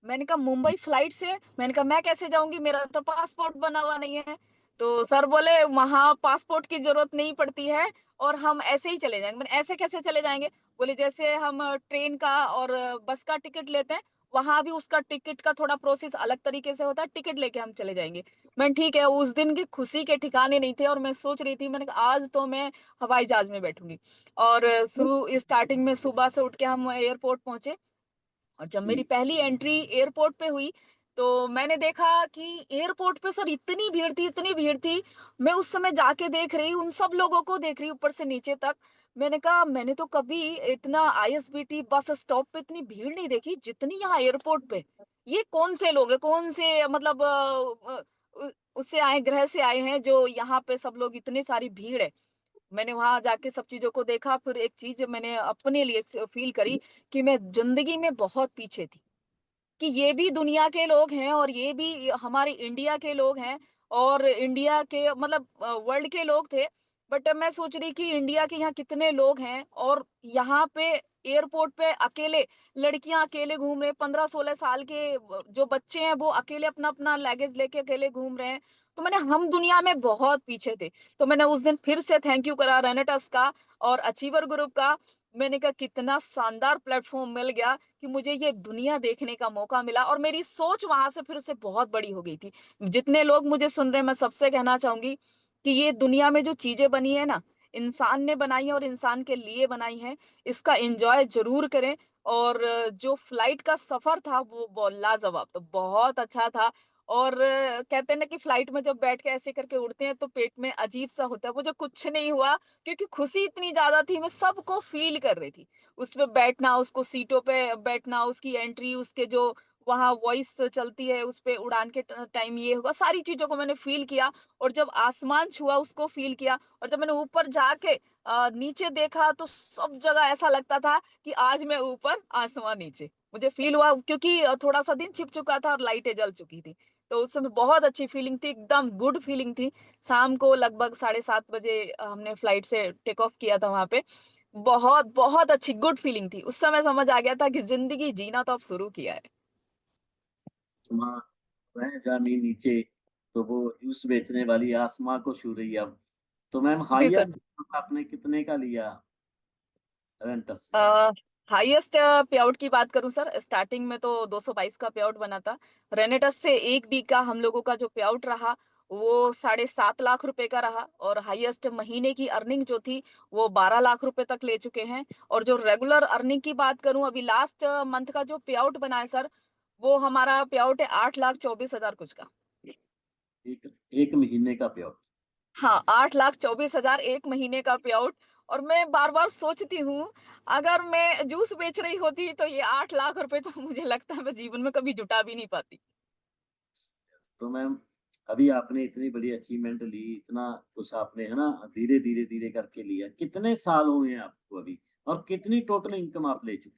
मैंने कहा मुंबई फ्लाइट से? मैंने कहा मैं कैसे जाऊंगी, मेरा तो पासपोर्ट बना हुआ नहीं है। तो सर बोले वहां पासपोर्ट की जरूरत नहीं पड़ती है और हम ऐसे ही चले जाएंगे। मैंने ऐसे कैसे चले जाएंगे? बोले जैसे हम ट्रेन का और बस का टिकट लेते हैं, वहां भी उसका टिकट का थोड़ा प्रोसेस अलग तरीके से होता है, टिकट लेके हम चले जाएंगे। मैं ठीक है। उस दिन की खुशी के ठिकाने नहीं थे और मैं सोच रही थी, मैंने कहा आज तो मैं हवाई जहाज में बैठूंगी। और शुरू स्टार्टिंग में सुबह से उठ के हम एयरपोर्ट पहुंचे। और जब जी। मेरी पहली एंट्री एयरपोर्ट पे हुई तो मैंने देखा कि एयरपोर्ट पे सर इतनी भीड़ थी, इतनी भीड़ थी। मैं उस समय जाके देख रही, उन सब लोगों को देख रही ऊपर से नीचे तक। मैंने कहा मैंने तो कभी इतना आईएसबीटी बस स्टॉप पे इतनी भीड़ नहीं देखी जितनी यहाँ एयरपोर्ट पे। ये कौन से लोग हैं, कौन से मतलब उससे आए, ग्रह से आए हैं जो यहाँ पे सब लोग, इतनी सारी भीड़ है। मैंने वहां जाके सब चीजों को देखा। फिर एक चीज मैंने अपने लिए फील करी कि मैं जिंदगी में बहुत पीछे थी, कि ये भी दुनिया के लोग हैं और ये भी हमारे इंडिया के लोग हैं और इंडिया के मतलब वर्ल्ड के लोग थे। बट मैं सोच रही कि इंडिया के यहाँ कितने लोग हैं और यहाँ पे एयरपोर्ट पे अकेले लड़कियां अकेले घूम रहे हैं, 15-16 साल के जो बच्चे हैं वो अकेले अपना अपना लगेज लेके अकेले घूम रहे हैं। तो मैंने हम दुनिया में बहुत पीछे थे। तो मैंने उस दिन फिर से थैंक यू करा रेनेटस का और अचीवर ग्रुप का। मैंने कहा कितना शानदार प्लेटफॉर्म मिल गया कि मुझे ये दुनिया देखने का मौका मिला और मेरी सोच वहां से फिर से बहुत बड़ी हो गई थी। जितने लोग मुझे सुन रहे हैं, मैं सबसे कहना चाहूंगी कि ये दुनिया में जो चीजें बनी है ना, इंसान ने बनाई है और इंसान के लिए बनाई है। इसका एंजॉय जरूर करें। और जो फ्लाइट का सफर था वो लाजवाब, तो बहुत अच्छा था। और कहते हैं ना कि फ्लाइट में जब बैठ के ऐसे करके उड़ते हैं तो पेट में अजीब सा होता है, वो जो कुछ नहीं हुआ, क्योंकि खुशी इतनी ज्यादा थी, मैं सबको फील कर रही थी। उसमें बैठना, उसको सीटों पे बैठना, उसकी एंट्री, उसके जो वहां वॉइस चलती है उस पे उड़ान के टाइम ये होगा, सारी चीजों को मैंने फील किया। और जब आसमान छुआ उसको फील किया। और जब मैंने ऊपर जाके नीचे देखा तो सब जगह ऐसा लगता था कि आज मैं ऊपर आसमान नीचे, मुझे फील हुआ। क्योंकि थोड़ा सा दिन छिप चुका था और लाइटें जल चुकी थी। तो उस समय बहुत अच्छी फीलिंग थी, एकदम गुड फीलिंग थी। शाम को लगभग 7:30 बजे हमने फ्लाइट से टेक ऑफ किया था वहां पे। बहुत बहुत अच्छी गुड फीलिंग थी। उस समय समझ आ गया था कि जिंदगी जीना तो अब शुरू किया है। आसमां रह जानी नीचे, तो वो जूस बेचने वाली आसमां को छू रही है अब। तो मैम जी सर। हाईएस्ट आपने कितने का लिया रेंटस से? हाईएस्ट पे आउट की बात करूं सर, स्टार्टिंग में तो 222 का पे आउट बना था। रेनेटस से एक बी का हम लोगों का जो पे आउट रहा वो 7.5 लाख रुपए का रहा, और हाईएस्ट महीने की अर्निंग जो थी वो 12 लाख रुपए तक ले चुके हैं। और जो रेगुलर अर्निंग की बात करूं, अभी लास्ट मंथ का जो पे आउट बना है सर, वो हमारा पे आउट है 8,24,000 कुछ का। एक एक महीने का पे आउट। हाँ, 8,24,000 एक महीने का पे आउट। और मैं बार-बार सोचती हूँ, अगर मैं जूस बेच रही होती तो ये 8 लाख रुपए तो मुझे लगता है मैं जीवन में कभी जुटा भी नहीं पाती। तो मैम अभी आपने इतनी बड़ी अचीवमेंट ली, इतना कुछ आपने है ना धीरे धीरे धीरे करके लिया, कितने साल हुए हैं आपको अभी और कितनी टोटल इनकम आप ले चुके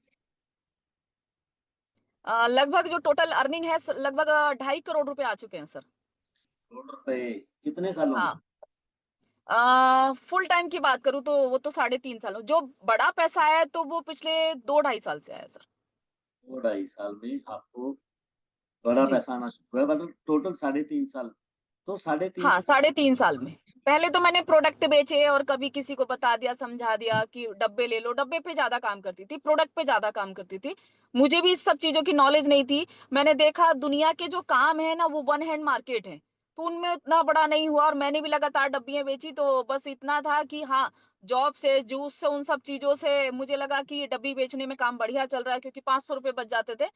लगभग जो टोटल अर्निंग है लगभग 2.5 करोड़ रुपए आ चुके हैं सर। हैं? करोड़ रुपए कितने सालों में? हाँ। फुल टाइम की बात करूँ तो वो तो 3.5 साल जो बड़ा पैसा आया है तो वो पिछले 2 ढाई साल से आया है सर। 2 ढाई साल में आपको बड़ा जी। पैसा आना शुरू हुआ, मतलब टोटल 3.5 साल। तो 3.5 हाँ, 3.5 साल में। पहले तो मैंने प्रोडक्ट बेचे और कभी किसी को बता दिया, समझा दिया कि डब्बे ले लो, डब्बे पे ज़्यादा काम करती थी, प्रोडक्ट पे ज़्यादा काम करती थी। मुझे भी इस सब चीज़ों की नॉलेज नहीं थी। मैंने देखा दुनिया के जो काम है ना वो वन हैंड मार्केट है, तो उनमें उतना बड़ा नहीं हुआ और मैंने भी लगातार डब्बियाँ बेची, तो बस इतना था कि हाँ, जॉब से, जूस से, उन सब चीज़ों से मुझे लगा कि ये डब्बी बेचने में काम बढ़िया चल रहा है क्योंकि 500 रुपए बच जाते थे।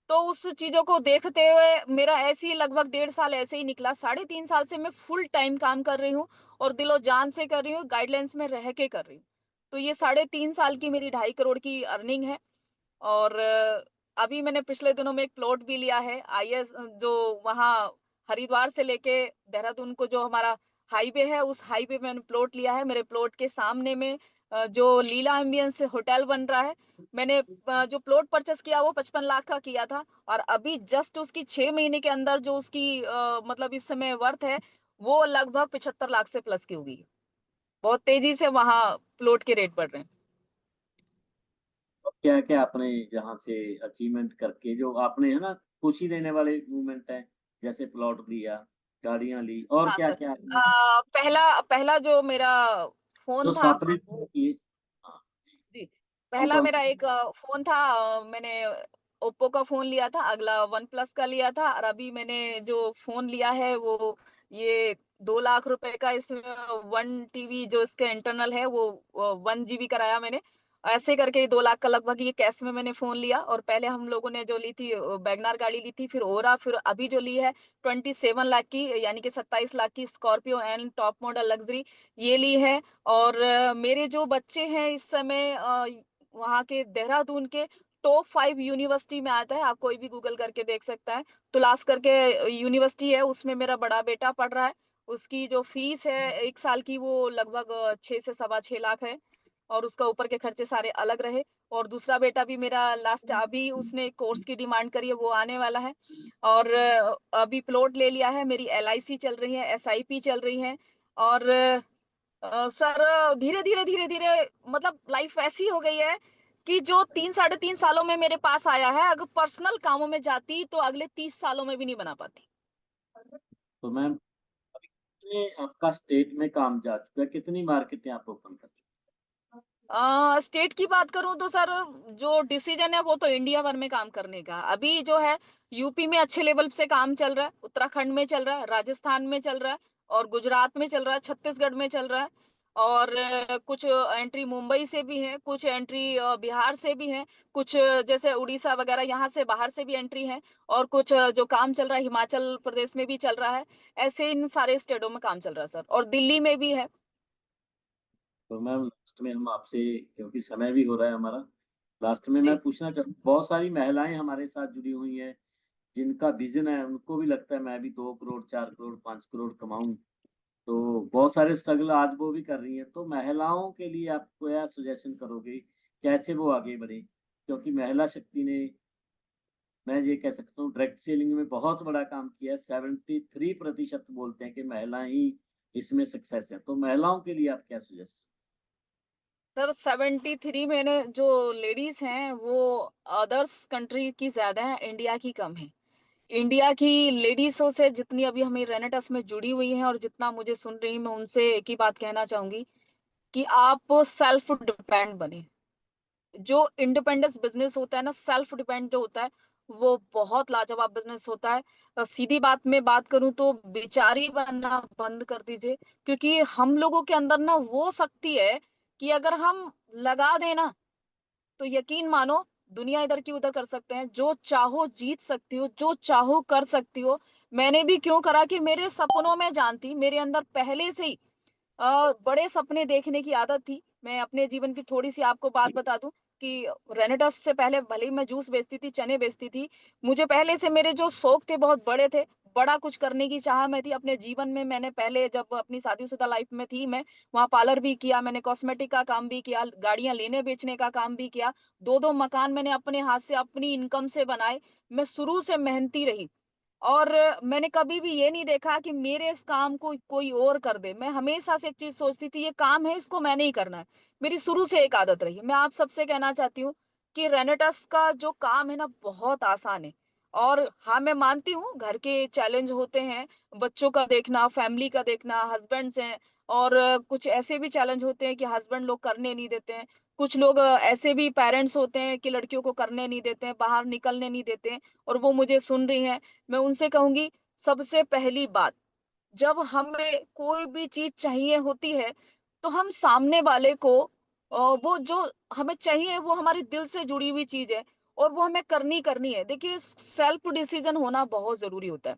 तो उस चीज़ों को देखते हुए मेरा ऐसे ही लगभग 1.5 साल ऐसे ही निकला। 3.5 साल से मैं फुल टाइम काम कर रही हूँ और दिलो-जान से कर रही हूँ, गाइडलाइंस में रह के कर रही हूँ। तो ये 3.5 साल की मेरी 2.5 करोड़ की अर्निंग है। और अभी मैंने पिछले दिनों में एक प्लॉट भी लिया है आईएस, जो वहाँ हरिद्वार से लेके देहरादून को जो हमारा हाईवे है, उस हाईवे में मैंने प्लॉट लिया है। मेरे प्लॉट के सामने में जो लीला एम्बियंस होटल बन रहा है। मैंने जो प्लॉट परचेस किया वो 55 लाख का किया था, और अभी जस्ट उसकी 6 महीने के अंदर जो उसकी मतलब इस समय वर्थ है, वो लगभग 75 लाख से प्लस की हो गई है। बहुत तेजी से वहाँ प्लॉट के रेट बढ़ रहे हैं। और क्या क्या आपने यहाँ से अचीवमेंट करके जो आपने है ना खुशी देने वाले मूवमेंट है, जैसे प्लॉट लिया, गाड़ियां ली, और हाँ क्या सर। क्या पहला पहला जो मेरा जो फ़ोन था सपने पूरे वो किए? हाँ, जी, कौन पहला कौन मेरा से? एक फ़ोन था। मैंने ओप्पो का फ़ोन लिया था, अगला वन प्लस का लिया था, और अभी मैंने जो फ़ोन लिया है वो ये 2 लाख रुपए का, इसमें 1 टीबी जो इसका इंटरनल है वो 1 जीबी कराया मैंने। ऐसे करके 2 लाख का लगभग ये कैश में मैंने फ़ोन लिया। और पहले हम लोगों ने जो ली थी वैगनआर गाड़ी ली थी, फिर ओरा, फिर अभी जो ली है 27 लाख की, यानी कि 27 लाख की Scorpio and top model luxury ये ली है। और मेरे जो बच्चे हैं इस समय वहाँ के देहरादून के टॉप 5 यूनिवर्सिटी में आता है, आप कोई भी गूगल करके देख सकता है। तुलास करके यूनिवर्सिटी है, उसमें मेरा बड़ा बेटा पढ़ रहा है। उसकी जो फीस है 1 साल की वो लगभग 6 से सवा 6 लाख है, और उसका ऊपर के खर्चे सारे अलग रहे। और दूसरा बेटा भी मेरा लास्ट अभी उसने कोर्स की डिमांड करी है, वो आने वाला है। और अभी प्लॉट ले लिया है, मेरी एलआईसी चल रही है, एसआईपी चल रही है। और सर धीरे-धीरे, धीरे-धीरे मतलब लाइफ ऐसी हो गई है कि जो 3 साढ़े 3 सालों में मेरे पास आया है, अगर पर्सनल कामों में जाती तो अगले 30 सालों में भी नहीं बना पाती। तो मैम अभी कितने आपका स्टेट में काम जा चुका है, कितनी मार्केटें आप ओपन कर चुके स्टेट की बात करूँ तो सर जो डिसीजन है वो तो इंडिया भर में काम करने का। अभी जो है यूपी में अच्छे लेवल से काम चल रहा है, उत्तराखंड में चल रहा है, राजस्थान में चल रहा है, और गुजरात में चल रहा है, छत्तीसगढ़ में चल रहा है। और कुछ एंट्री मुंबई से भी है, कुछ एंट्री बिहार से भी है, कुछ जैसे उड़ीसा वगैरह यहाँ से बाहर से भी एंट्री है, और कुछ जो काम चल रहा है हिमाचल प्रदेश में भी चल रहा है। ऐसे इन सारे स्टेटों में काम चल रहा है सर, और दिल्ली में भी है। तो मैम लास्ट में हम आपसे, क्योंकि समय भी हो रहा है हमारा, लास्ट में मैं जी। पूछना चाहूँ, बहुत सारी महिलाएं हमारे साथ जुड़ी हुई हैं जिनका विजन है, उनको भी लगता है मैं भी 2 करोड़ 4 करोड़ 5 करोड़ कमाऊं। तो बहुत सारे स्ट्रगल आज वो भी कर रही हैं, तो महिलाओं के लिए आप क्या सजेशन करोगे, कैसे वो आगे बढ़े? क्योंकि महिला शक्ति ने, मैं ये कह सकता हूँ, डायरेक्ट सेलिंग में बहुत बड़ा काम किया है। 73% बोलते हैं कि महिलाएं ही इसमें सक्सेस है। तो महिलाओं के लिए आप क्या सजेस्ट? सर 73 में ने जो लेडीज हैं वो अदर्स कंट्री की ज्यादा है, इंडिया की कम है। इंडिया की लेडीज़ों से जितनी अभी हमें रेनेटस में जुड़ी हुई हैं और जितना मुझे सुन रही हूँ, मैं उनसे एक ही बात कहना चाहूँगी कि आप सेल्फ डिपेंड बनें। जो इंडिपेंडेंस बिज़नेस होता है ना, सेल्फ डिपेंड जो होता है, वो बहुत लाजवाब बिज़नेस होता है। सीधी बात मैं बात करूँ तो बिचारी बनना बंद कर दीजिए, क्योंकि हम लोगों के अंदर ना वो शक्ति है कि अगर हम लगा दें ना, तो यकीन मानो दुनिया इधर की उधर कर सकते हैं। जो चाहो जीत सकती हो, जो चाहो कर सकती हो। मैंने भी क्यों करा कि मेरे सपनों में जान थी, मेरे अंदर पहले से ही बड़े सपने देखने की आदत थी। मैं अपने जीवन की थोड़ी-सी आपको बात बता दूँ कि रेनेडस से पहले भले ही मैं जूस बेचती थी, चने बेचती थी। मुझे पहले से मेरे जो शौक थे बहुत बड़े थे। बड़ा कुछ करने की चाह में थी अपने जीवन में। मैंने पहले जब अपनी शादीशुदा लाइफ में थी मैं, वहाँ पार्लर भी किया, मैंने कॉस्मेटिक का काम भी किया, गाड़ियाँ लेने-बेचने का काम भी किया। 2-2 मकान मैंने अपने हाथ से अपनी इनकम से बनाए। मैं शुरू से मेहनती रही। और मैंने कभी भी ये नहीं देखा कि मेरे इस काम को कोई और कर दे। मैं हमेशा से एक चीज़ सोचती थी, ये काम है, इसको मैंने ही करना है। मेरी शुरू से एक आदत रही है। मैं आप सबसे कहना चाहती हूँ कि रेनेटस का जो काम है ना, बहुत आसान है। और हाँ, मैं मानती हूँ घर के चैलेंज होते हैं, बच्चों का देखना, फैमिली का देखना, हस्बैंड्स हैं, और कुछ ऐसे भी चैलेंज होते हैं कि हस्बैंड लोग करने नहीं देते हैं। कुछ लोग ऐसे भी पेरेंट्स होते हैं कि लड़कियों को करने नहीं देते हैं, बाहर निकलने नहीं देते हैं, और वो मुझे सुन रही हैं। मैं उनसे कहूँगी, सबसे पहली बात, जब हमें कोई भी चीज़ चाहिए होती है, तो हम सामने वाले को वो जो हमें चाहिए वो हमारे दिल से जुड़ी हुई चीज़ है, और वो हमें करनी है। देखिए, सेल्फ डिसीज़न होना बहुत ज़रूरी होता है।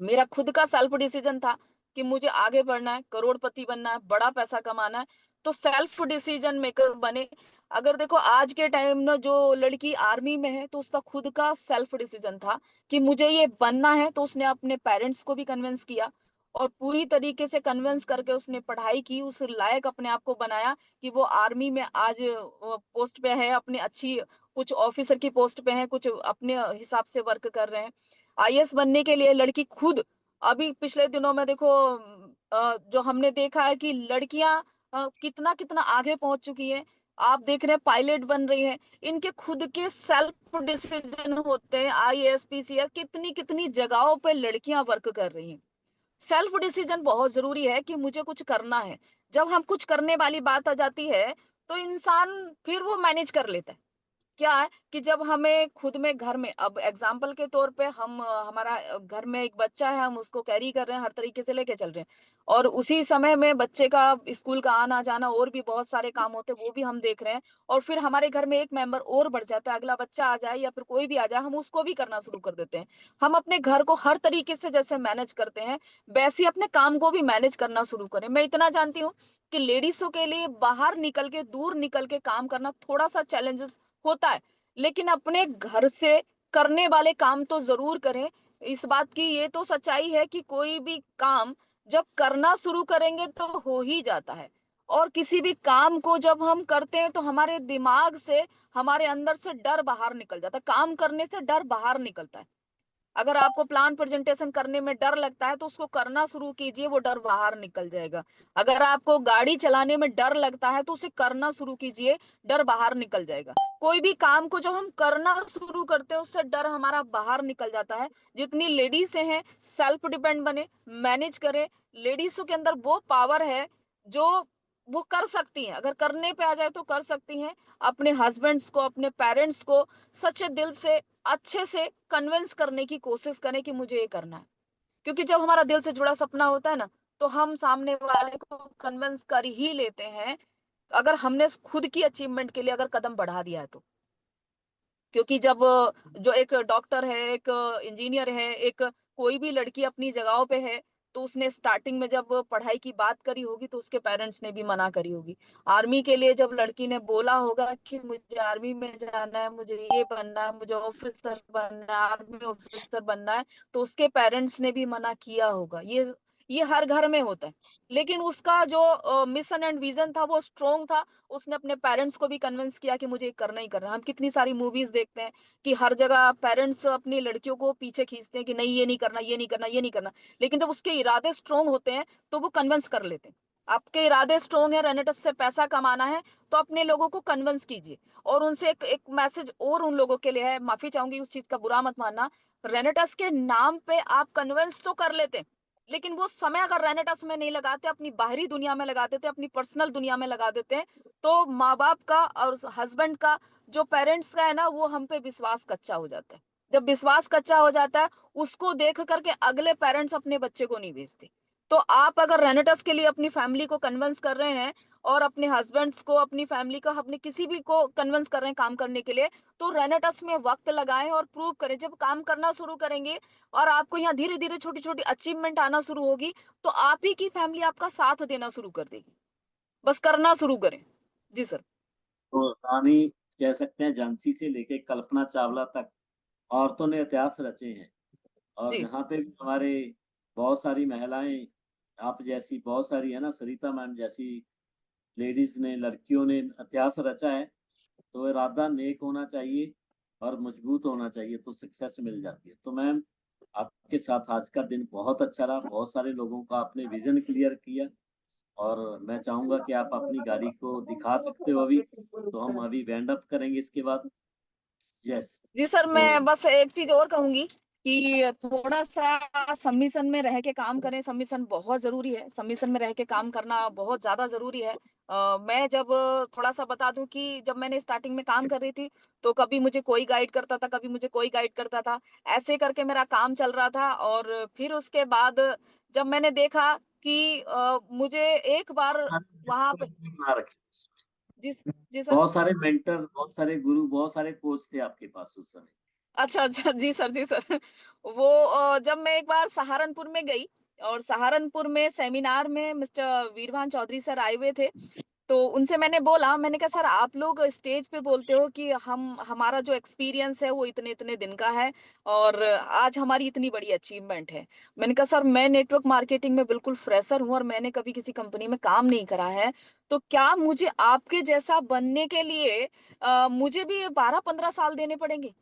मेरा खुद का सेल्फ डिसीजन था कि मुझे आगे बढ़ना है, करोड़पति बनना है, बड़ा पैसा कमाना है, तो सेल्फ डिसीजन मेकर बने। अगर देखो आज के टाइम ना, जो लड़की आर्मी में है तो उसका खुद का सेल्फ डिसीजन था कि मुझे ये बनना है, तो उसने अपने पेरेंट्स को भी कन्विंस किया और पूरी तरीके से कन्विंस करके उसने पढ़ाई की, उस लायक अपने आप को बनाया कि वो आर्मी में आज पोस्ट पे है, अपनी अच्छी कुछ ऑफिसर की पोस्ट पे है, कुछ अपने हिसाब से वर्क कर रहे हैं। आईएएस बनने के लिए लड़की खुद, अभी पिछले दिनों में देखो, जो हमने देखा है कि लड़कियां कितना-कितना आगे पहुंच चुकी हैं। आप देख रहे हैं पायलट बन रही हैं। इनके खुद के सेल्फ डिसीजन होते हैं। आईएएस, पीसीएस, कितनी-कितनी जगहों पे लड़कियां वर्क कर रही हैं। सेल्फ डिसीजन बहुत ज़रूरी है कि मुझे कुछ करना है। जब हम कुछ करने वाली बात आ जाती है, तो इंसान फिर वो मैनेज कर लेता है। क्या है कि जब हमें खुद में घर में, अब एग्जाम्पल के तौर पे हम हमारा घर में एक बच्चा है, हम उसको कैरी कर रहे हैं, हर तरीके से लेके चल रहे हैं, और उसी समय में बच्चे का स्कूल का आना जाना और भी बहुत सारे काम होते हैं, वो भी हम देख रहे हैं, और फिर हमारे घर में एक मेंबर और बढ़ जाता है, अगला बच्चा आ जाए या फिर कोई भी आ जाए, हम उसको भी करना शुरू कर देते हैं। हम अपने घर को हर तरीके से जैसे मैनेज करते हैं, वैसे ही अपने काम को भी मैनेज करना शुरू करें। मैं इतना जानती हूँ कि लेडीजों के लिए बाहर निकल के, दूर निकल के काम करना थोड़ा सा चैलेंजेस होता है, लेकिन अपने घर से करने वाले काम तो ज़रूर करें। इस बात की ये तो सच्चाई है कि कोई भी काम जब करना शुरू करेंगे तो हो ही जाता है। और किसी भी काम को जब हम करते हैं तो हमारे दिमाग से, हमारे अंदर से डर बाहर निकल जाता है। काम करने से डर बाहर निकलता है। अगर आपको प्लान प्रेजेंटेशन करने में डर लगता है तो उसको करना शुरू कीजिए, वो डर बाहर निकल जाएगा। अगर आपको गाड़ी चलाने में डर लगता है तो उसे करना शुरू कीजिए, डर बाहर निकल जाएगा। कोई भी काम को जब हम करना शुरू करते हैं उससे डर हमारा बाहर निकल जाता है। जितनी लेडीज हैं, सेल्फ डिपेंड बने, मैनेज करें। लेडीजों के अंदर वो पावर है जो वो कर सकती हैं, अगर करने पे आ जाए तो कर सकती हैं। अपने हस्बैंड्स को, अपने पेरेंट्स को सच्चे दिल से, अच्छे से कन्विंस करने की कोशिश करें कि मुझे ये करना है। क्योंकि जब हमारा दिल से जुड़ा सपना होता है ना, तो हम सामने वाले को कन्विंस कर ही लेते हैं, अगर हमने खुद की अचीवमेंट के लिए अगर कदम बढ़ा दिया है तो। क्योंकि जब जो एक डॉक्टर है, एक इंजीनियर है, एक कोई भी लड़की अपनी जगहों पे है, तो उसने स्टार्टिंग में जब पढ़ाई की बात करी होगी तो उसके पेरेंट्स ने भी मना करी होगी। आर्मी के लिए जब लड़की ने बोला होगा कि मुझे आर्मी में जाना है, मुझे ये बनना है, मुझे ऑफिसर बनना है, आर्मी ऑफिसर बनना है, तो उसके पेरेंट्स ने भी मना किया होगा। ये हर घर में होता है। लेकिन उसका जो मिशन एंड विजन था वो स्ट्रांग था। उसने अपने पेरेंट्स को भी कन्विंस किया कि मुझे ये करना ही करना है। हम कितनी सारी मूवीज देखते हैं कि हर जगह पेरेंट्स अपनी लड़कियों को पीछे खींचते हैं कि नहीं, ये नहीं करना, ये नहीं करना, ये नहीं करना। लेकिन जब उसके इरादे स्ट्रांग होते हैं तो वो कन्विंस कर लेते हैं। आपके इरादे स्ट्रांग है, रेनेटस से पैसा कमाना है, तो अपने लोगों को कन्विंस कीजिए। और उनसे एक एक मैसेज और उन लोगों के लिए है, माफी चाहूंगी, उस चीज का बुरा मत मानना। रेनेटस के नाम पे आप कन्विंस तो कर लेते, लेकिन वो समय अगर रेनेटस में नहीं लगाते, अपनी बाहरी दुनिया में लगा देते, अपनी पर्सनल दुनिया में लगा देते हैं, तो माँ-बाप का और हस्बैंड का, जो पेरेंट्स का है ना, वो हम पे विश्वास कच्चा हो जाता है। जब विश्वास कच्चा हो जाता है, उसको देख कर के अगले पेरेंट्स अपने बच्चे को नहीं भेजते। तो आप अगर रेनेटस के लिए अपनी फैमिली को कन्विंस कर रहे हैं और अपने हस्बैंड्स को, अपनी फैमिली को, अपने किसी भी को कन्विंस कर रहे हैं काम करने के लिए, तो रेनेटस में वक्त लगाएं और प्रूव करें। जब काम करना शुरू करेंगे और आपको यहाँ धीरे धीरे छोटी छोटी अचीवमेंट आना शुरू होगी, तो आप ही की फैमिली आपका साथ देना शुरू कर देगी। बस करना शुरू करें। जी सर। तो रानी, कह सकते हैं झांसी से लेके कल्पना चावला तक औरतों ने इतिहास रचे हैं। और जी। यहाँ पे भी हमारे बहुत सारी महिलाएं, आप जैसी बहुत सारी है ना, सरिता मैम जैसी लेडीज ने, लड़कियों ने इतिहास रचा है। तो इरादा नेक होना चाहिए और मजबूत होना चाहिए, तो सक्सेस मिल जाती है। तो मैम, आपके साथ आज का दिन बहुत अच्छा रहा, बहुत सारे लोगों का आपने विजन क्लियर किया। और मैं चाहूंगा कि आप अपनी गाड़ी को दिखा सकते हो अभी, तो हम अभी वेंड अप करेंगे इसके बाद। यस। जी सर, तो मैं बस एक चीज और कहूंगी कि थोड़ा सा सबमिशन में रह के काम करें। सबमिशन बहुत जरूरी है, सबमिशन में रह के काम करना बहुत ज्यादा जरूरी है। मैं जब थोड़ा सा बता दूं कि जब मैंने स्टार्टिंग में काम कर रही थी, तो कभी मुझे कोई गाइड करता था, कभी मुझे कोई गाइड करता था। ऐसे करके मेरा काम चल रहा था। और फिर उसके बाद जब मैंने देखा कि मुझे एक बार वहां पे। ना रखें। जी। जी सर। बहुत सारे मेंटर, बहुत सारे गुरु, बहुत सारे कोच थे आपके पास उस समय। अच्छा, अच्छा। जी सर, जी सर। वो जब मैं एक बार सहारनपुर में गई और सहारनपुर में सेमिनार में मिस्टर वीरभान चौधरी सर आए हुए थे, तो उनसे मैंने बोला, मैंने कहा सर आप लोग स्टेज पे बोलते हो कि हम हमारा जो एक्सपीरियंस है वो इतने-इतने दिन का है और आज हमारी इतनी बड़ी अचीवमेंट है। मैंने कहा सर मैं नेटवर्क मार्केटिंग में बिल्कुल फ्रेशर हूँ और मैंने कभी किसी कंपनी में काम नहीं करा है। तो क्या मुझे आपके जैसा बनने के लिए मुझे भी 12-15 साल देने पड़ेंगे?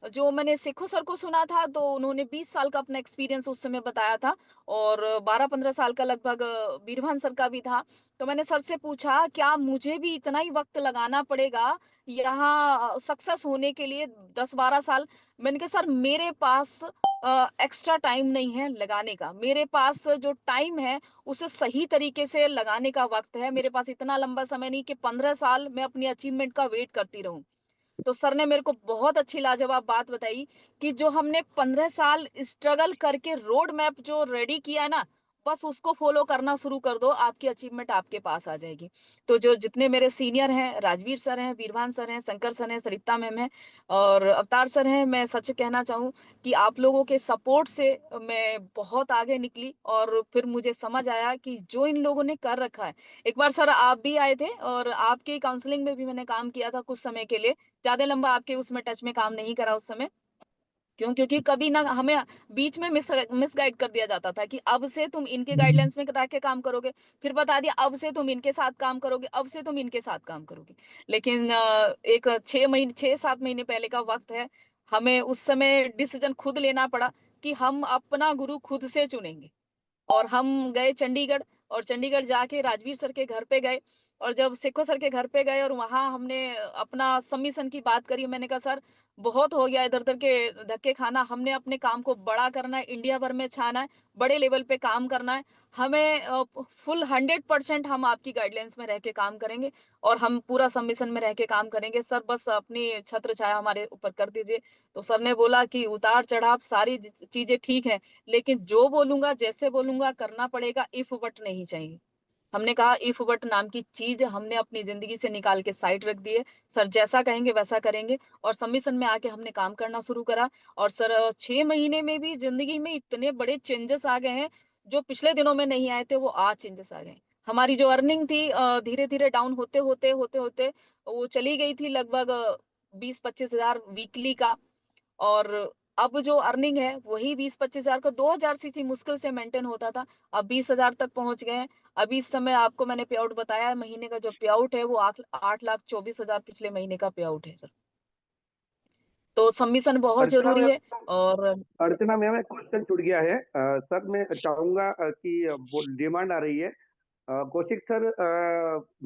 जो मैंने सेखो सर को सुना था, तो उन्होंने 20 साल का अपना एक्सपीरियंस उस समय बताया था और 12-15 साल का लगभग बीरभान सर का भी था। तो मैंने सर से पूछा, क्या मुझे भी इतना ही वक़्त लगाना पड़ेगा यहाँ सक्सेस होने के लिए 10-12 साल? मैंने कहा सर मेरे पास एक्स्ट्रा टाइम नहीं है लगाने का। मेरे पास जो टाइम है उसे सही तरीके से लगाने का वक़्त है। मेरे पास इतना लंबा समय नहीं कि 15 साल मैं अपनी अचीवमेंट का वेट करती रहूँ। तो सर ने मेरे को बहुत अच्छी लाजवाब बात बताई कि जो हमने 15 साल स्ट्रगल करके रोड मैप जो रेडी किया है ना, बस उसको फॉलो करना शुरू कर दो, आपकी अचीवमेंट आपके पास आ जाएगी। तो जो जितने मेरे सीनियर हैं, राजवीर सर हैं, वीरभान सर हैं, शंकर सर हैं, सरिता मैम हैं और अवतार सर हैं, मैं सच कहना चाहूँ कि आप लोगों के सपोर्ट से मैं बहुत आगे निकली और फिर मुझे समझ आया कि जो इन लोगों ने कर रखा है। एक बार सर आप भी आए थे और आपकी काउंसलिंग में भी मैंने काम किया था कुछ समय के लिए। ज़्यादा लंबा आपके उसमें टच में काम नहीं करा उस समय। क्यों? क्योंकि कभी ना हमें बीच में मिसगाइड कर दिया जाता था कि अब से तुम इनके गाइडलाइंस में रह के काम करोगे, फिर बता दिया अब से तुम इनके साथ काम करोगे, अब से तुम इनके साथ काम करोगे। लेकिन एक 6-7 महीने पहले का वक़्त है, हमें उस समय डिसीज़न खुद लेना पड़ा कि हम अपना गुरु खुद से चुनेंगे। और हम गए चंडीगढ़ और चंडीगढ़ जाके राजवीर सर के घर पे गए और जब सेखो सर के घर पे गए और वहाँ हमने अपना सबमिशन की बात करी। मैंने कहा सर बहुत हो गया इधर-उधर के धक्के खाना, हमने अपने काम को बड़ा करना है, इंडिया भर में छाना है, बड़े लेवल पे काम करना है। हमें फुल 100% हम आपकी गाइडलाइंस में रह के काम करेंगे और हम पूरा सबमिशन में रह के काम करेंगे। सर बस अपनी छत्र छाया हमारे ऊपर कर दीजिए। तो सर ने बोला कि उतार-चढ़ाव सारी चीज़ें ठीक है, लेकिन जो बोलूँगा, जैसे बोलूँगा करना पड़ेगा, इफ बट नहीं चाहिए। हमने कहा इफ बट नाम की चीज़ हमने अपनी ज़िंदगी से निकाल के साइड रख दी है। सर जैसा कहेंगे वैसा करेंगे और सबमिशन में आके हमने काम करना शुरू करा और सर 6 महीने में भी ज़िंदगी में इतने बड़े चेंजेस आ गए हैं, जो पिछले दिनों में नहीं आए थे, वो आज चेंजेस आ गए हैं। हमारी जो अर्निंग थी धीरे-धीरे डाउन होते-होते वो चली गई थी लगभग 20-25 हज़ार वीकली का और अब जो अर्निंग है वही 20-25 हज़ार का 2,000 सीसी मुश्किल से मेंटेन होता था। अब 20,000 तक पहुँच गए हैं। अभी इस समय आपको मैंने पे आउट बताया है, महीने का जो पे आउट है वो 8,24,000 पिछले महीने का पे आउट है सर। तो सबमिशन बहुत अर्चना ज़रूरी मैम, है और अर्चना मैम, एक क्वेश्चन छूट गया है। सर मैं चाहूंगा कि डिमांड आ रही है कौशिक सर,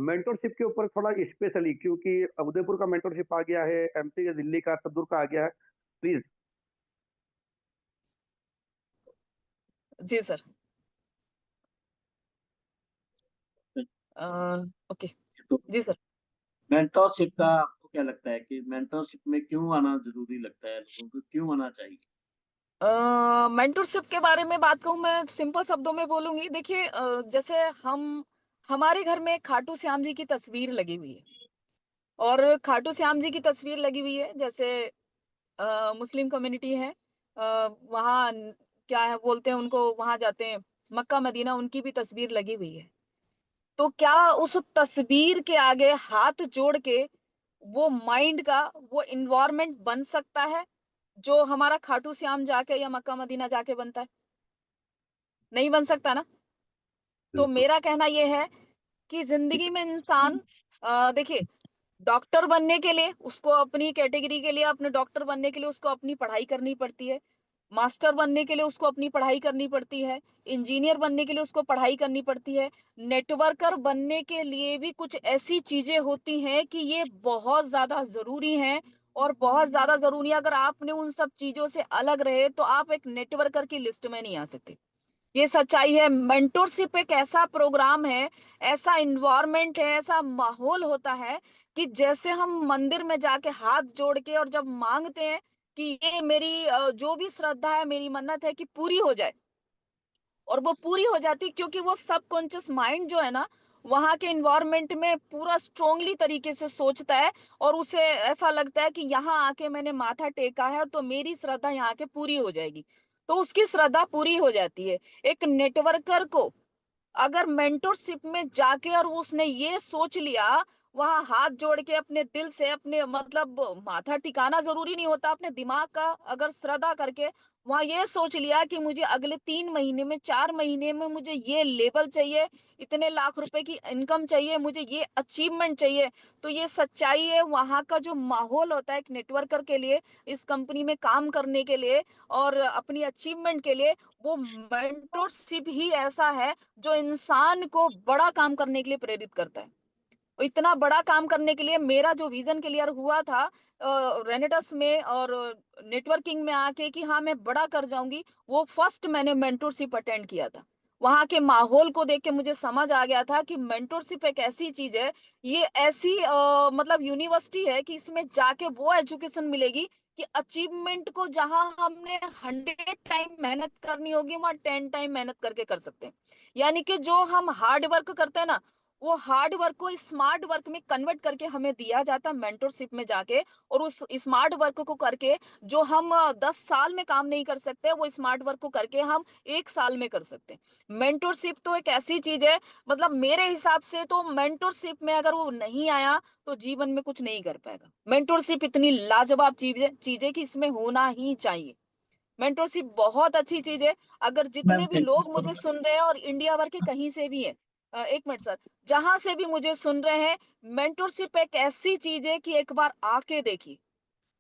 मेंटोरशिप के ऊपर थोड़ा स्पेशली, क्योंकि उदयपुर का मेंटोरशिप आ गया है, एमपी का, दिल्ली का, तंदूर का आ गया है, प्लीज। Ji sir. ओके। तो जी सर। मेंटरशिप का आपको क्या लगता है कि मेंटरशिप में क्यों आना ज़रूरी लगता है? लोगों को क्यों आना चाहिए? मेंटरशिप के बारे में बात कहूँ, मैं सिंपल शब्दों में बोलूंगी। देखिए, जैसे हमारे घर में खाटू श्याम जी की तस्वीर लगी हुई है, और खाटू श्याम जी की तस्वीर लगी हुई है, जैसे मुस्लिम कम्युनिटी है, वहाँ क्या है बोलते हैं उनको, वहां जाते हैं मक्का मदीना, उनकी भी तस्वीर लगी हुई है। तो क्या उस तस्वीर के आगे हाथ जोड़ के वो माइंड का वो इन्वायरमेंट बन सकता है जो हमारा खाटू श्याम जाके या मक्का मदीना जाके बनता है? नहीं बन सकता ना। तो बिल्कुल। मेरा कहना ये है कि जिंदगी में इंसान, देखिए, डॉक्टर बनने के लिए उसको अपनी कैटेगरी के लिए, अपने डॉक्टर बनने के लिए उसको अपनी पढ़ाई करनी पड़ती है। मास्टर बनने के लिए उसको अपनी पढ़ाई करनी पड़ती है। इंजीनियर बनने के लिए उसको पढ़ाई करनी पड़ती है। नेटवर्कर बनने के लिए भी कुछ ऐसी चीजें होती हैं कि ये बहुत ज्यादा जरूरी हैं, और बहुत ज्यादा जरूरी है। अगर आपने उन सब चीजों से अलग रहे तो आप एक नेटवर्कर की लिस्ट में नहीं आ सकते। ये सच्चाई है। मेंटोरशिप एक ऐसा प्रोग्राम है, ऐसा इन्वायरमेंट है, ऐसा माहौल होता है कि जैसे हम मंदिर में जाके हाथ जोड़ के और जब मांगते हैं कि ये मेरी जो भी श्रद्धा है, मेरी मन्नत है कि पूरी हो जाए, और वो पूरी हो जाती है, क्योंकि वो सबकॉन्शियस माइंड जो है ना, वहां के इन्वायरमेंट में पूरा स्ट्रोंगली तरीके से सोचता है, और उसे ऐसा लगता है कि यहाँ आके मैंने माथा टेका है तो मेरी श्रद्धा यहाँ आके पूरी हो जाएगी। तो उसकी श्रद्धा पूरी हो जाती है। एक नेटवर्कर को अगर मेंटरशिप में जाके और उसने ये सोच लिया, वहां हाथ जोड़ के अपने दिल से, अपने मतलब माथा टिकाना जरूरी नहीं होता, अपने दिमाग का अगर श्रद्धा करके वहां ये सोच लिया कि मुझे अगले 3 महीने में, 4 महीने में मुझे ये लेवल चाहिए, इतने लाख रुपए की इनकम चाहिए, मुझे ये अचीवमेंट चाहिए। तो ये सच्चाई है। वहां का जो माहौल होता है एक नेटवर्कर के लिए, इस कंपनी में काम करने के लिए और अपनी अचीवमेंट के लिए, वो मेंटरशिप ही ऐसा है जो इंसान को बड़ा काम करने के लिए प्रेरित करता है। इतना बड़ा काम करने के लिए मेरा जो विजन क्लियर हुआ था रेनेटस में और नेटवर्किंग में आके कि हाँ मैं बड़ा कर जाऊंगी, वो फर्स्ट मैंने मेंटरशिप अटेंड किया था। वहां के माहौल को देख के मुझे समझ आ गया था कि मेंटरशिप एक ऐसी चीज है, ये ऐसी मतलब यूनिवर्सिटी है कि इसमें जाके वो एजुकेशन मिलेगी कि अचीवमेंट को जहां हमने 100 टाइम मेहनत करनी होगी, वहां 10 टाइम मेहनत करके कर सकते हैं। यानी कि जो हम हार्ड वर्क करते हैं ना, वो हार्ड वर्क को स्मार्ट वर्क में कन्वर्ट करके हमें दिया जाता है मेंटरशिप में जाके। और उस स्मार्ट वर्क को करके जो हम 10 साल में काम नहीं कर सकते, वो स्मार्ट वर्क को करके हम 1 साल में कर सकते हैं। मेंटरशिप तो एक ऐसी चीज है, मतलब मेरे हिसाब से तो मेंटरशिप में अगर वो नहीं आया तो जीवन में कुछ नहीं कर पाएगा। मेंटरशिप इतनी लाजवाब चीज है कि इसमें होना ही चाहिए। मेंटरशिप बहुत अच्छी चीज है। अगर मैम जितने भी थैंक यू लोग सो मुझे मच। सुन रहे हैं और इंडिया भर के कहीं से भी है, 1 मिनट सर, जहां से भी मुझे सुन रहे हैं, मेंटरशिप एक ऐसी चीज है कि एक बार आके देखिए,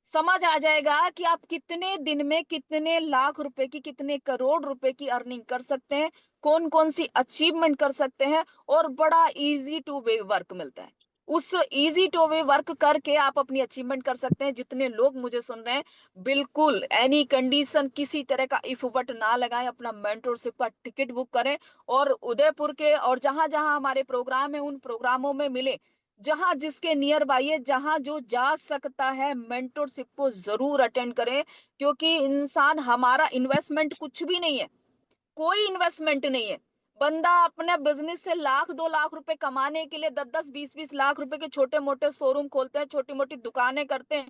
समझ आ जाएगा कि आप कितने दिन में कितने लाख रुपए की, कितने करोड़ रुपए की अर्निंग कर सकते हैं, कौन कौन सी अचीवमेंट कर सकते हैं, और बड़ा इजी टू वे वर्क मिलता है। उस इजी टू वे वर्क करके आप अपनी अचीवमेंट कर सकते हैं। जितने लोग मुझे सुन रहे हैं, बिल्कुल एनी कंडीशन, किसी तरह का इफ बट ना लगाएं, अपना मेंटरशिप का टिकट बुक करें, और उदयपुर के और जहां जहां हमारे प्रोग्राम है उन प्रोग्रामों में मिले, जहां जिसके नियर बाई है, जहां जो जा सकता है, मेंटरशिप को जरूर अटेंड करें। क्योंकि इंसान, हमारा इन्वेस्टमेंट कुछ भी नहीं है, कोई इन्वेस्टमेंट नहीं है। बंदा अपने बिजनेस से 1 लाख 2 लाख रुपए कमाने के लिए 10 10 20 20 लाख रुपए के छोटे मोटे शोरूम खोलते हैं, छोटी मोटी दुकानें करते हैं,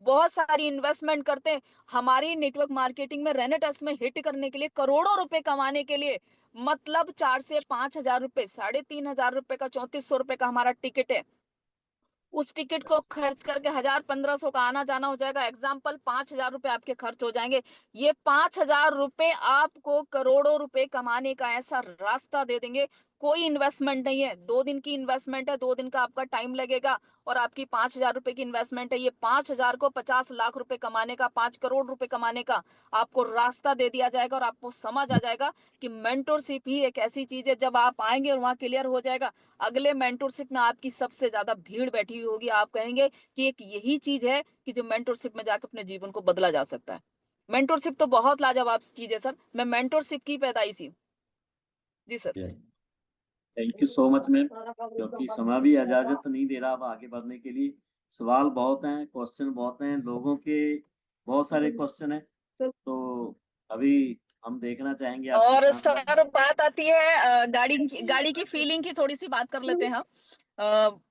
बहुत सारी इन्वेस्टमेंट करते हैं। हमारी नेटवर्क मार्केटिंग में, रेनेटस में हिट करने के लिए, करोड़ों रुपए कमाने के लिए, मतलब 4 से 5 हजार रुपए, 3,500 रुपए का, 3,400 रुपए का हमारा टिकट है। उस टिकट को खर्च करके 1,000 1,500 का आना जाना हो जाएगा। एग्जाम्पल, 5,000 रुपए आपके खर्च हो जाएंगे। ये 5,000 रुपए आपको करोड़ों रुपए कमाने का ऐसा रास्ता दे देंगे। कोई इन्वेस्टमेंट नहीं है, 2 दिन की इन्वेस्टमेंट है, 2 दिन का आपका टाइम लगेगा, और आपकी 5,000 रुपए की इन्वेस्टमेंट है। ये 5,000 को 50 लाख रुपए कमाने का, 5 करोड़ रुपए कमाने का आपको रास्ता दे दिया जाएगा। और आपको समझ आ जाएगा कि मेंटरशिप ही एक ऐसी चीज है, जब आप आएंगे और वहां क्लियर हो जाएगा, अगले मेंटरशिप में आपकी सबसे ज्यादा भीड़ बैठी हुई होगी। आप कहेंगे कि एक यही चीज है कि जो मेंटरशिप में जाकर अपने जीवन को बदला जा सकता है। मेंटरशिप तो बहुत लाजवाब चीज है सर, मैं मेंटरशिप की पैदाइशी हूँ। जी sir. Thank you so much ma'am, क्योंकि समय भी इजाजत नहीं दे रहा अब आगे बढ़ने के लिए। सवाल बहुत हैं, क्वेश्चन बहुत हैं, लोगों के बहुत सारे क्वेश्चन हैं, तो अभी हम देखना चाहेंगे आपके और साथ। सर बात आती है गाड़ी की फीलिंग की, थोड़ी सी बात कर लेते हैं हम।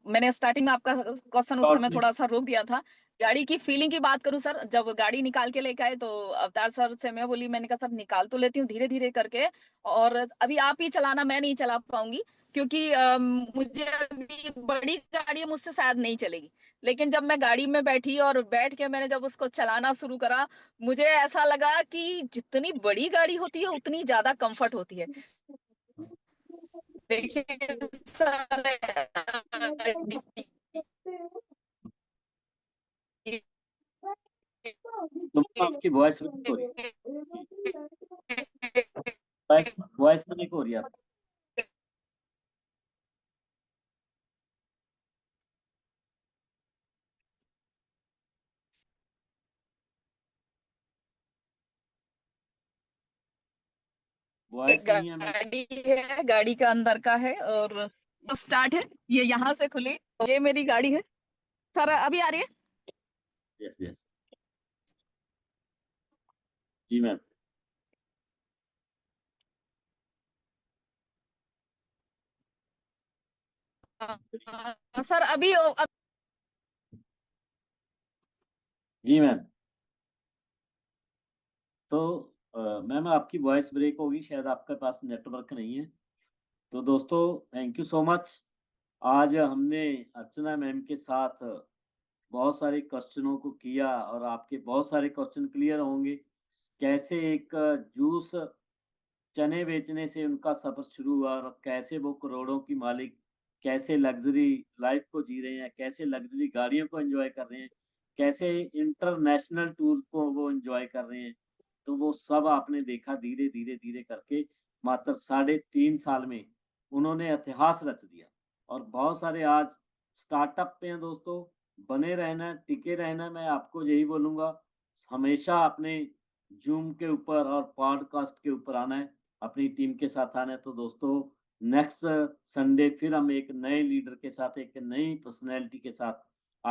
मैंने स्टार्टिंग में आपका क्वेश्चन उस समय थोड़ा सा रोक दिया था। गाड़ी की फीलिंग की बात करूं सर, जब गाड़ी निकाल के लेके आए तो अवतार सर से मैं बोली, मैंने कहा सर निकाल तो लेती हूँ धीरे धीरे करके, और अभी आप ही चलाना, मैं नहीं चला पाऊंगी, क्योंकि मुझे अभी बड़ी गाड़ी मुझसे शायद नहीं चलेगी। लेकिन जब मैं गाड़ी में बैठी और बैठ के मैंने जब उसको चलाना शुरू करा, मुझे ऐसा लगा कि जितनी बड़ी गाड़ी होती है उतनी ज्यादा कंफर्ट होती है। देखिए सर, तो आपकी वॉइस ब्रेक हो रही है, वॉइस वॉइस ब्रेक हो रही है आपकी। वॉइस नहीं है मैम। गाड़ी है, गाड़ी का अंदर का है, और स्टार्ट है, ये यहाँ से खुली, ये मेरी गाड़ी है सर। अभी आ रही है? यस यस, जी मैम। सर अभी जी मैम, तो मैम आपकी वॉइस ब्रेक होगी, शायद आपके पास नेटवर्क नहीं है। तो दोस्तों, थैंक यू सो मच। आज हमने अर्चना मैम के साथ बहुत सारे क्वेश्चनों को किया और आपके बहुत सारे क्वेश्चन क्लियर होंगे। कैसे एक जूस चने बेचने से उनका सफर शुरू हुआ और कैसे वो करोड़ों की मालिक, कैसे लग्जरी लाइफ को जी रहे हैं, कैसे लग्जरी गाड़ियों को एंजॉय कर रहे हैं, कैसे इंटरनेशनल टूर को वो एंजॉय कर रहे हैं। तो वो सब आपने देखा, धीरे धीरे धीरे करके मात्र 3.5 साल में उन्होंने इतिहास रच दिया। और बहुत सारे आज स्टार्टअप पे हैं दोस्तों, बने रहना, टिके रहना। मैं आपको यही बोलूँगा, हमेशा अपने जूम के ऊपर और पॉडकास्ट के ऊपर आना है, अपनी टीम के साथ आना है। तो दोस्तों, नेक्स्ट संडे फिर हम एक नए लीडर के साथ, एक नई पर्सनैलिटी के साथ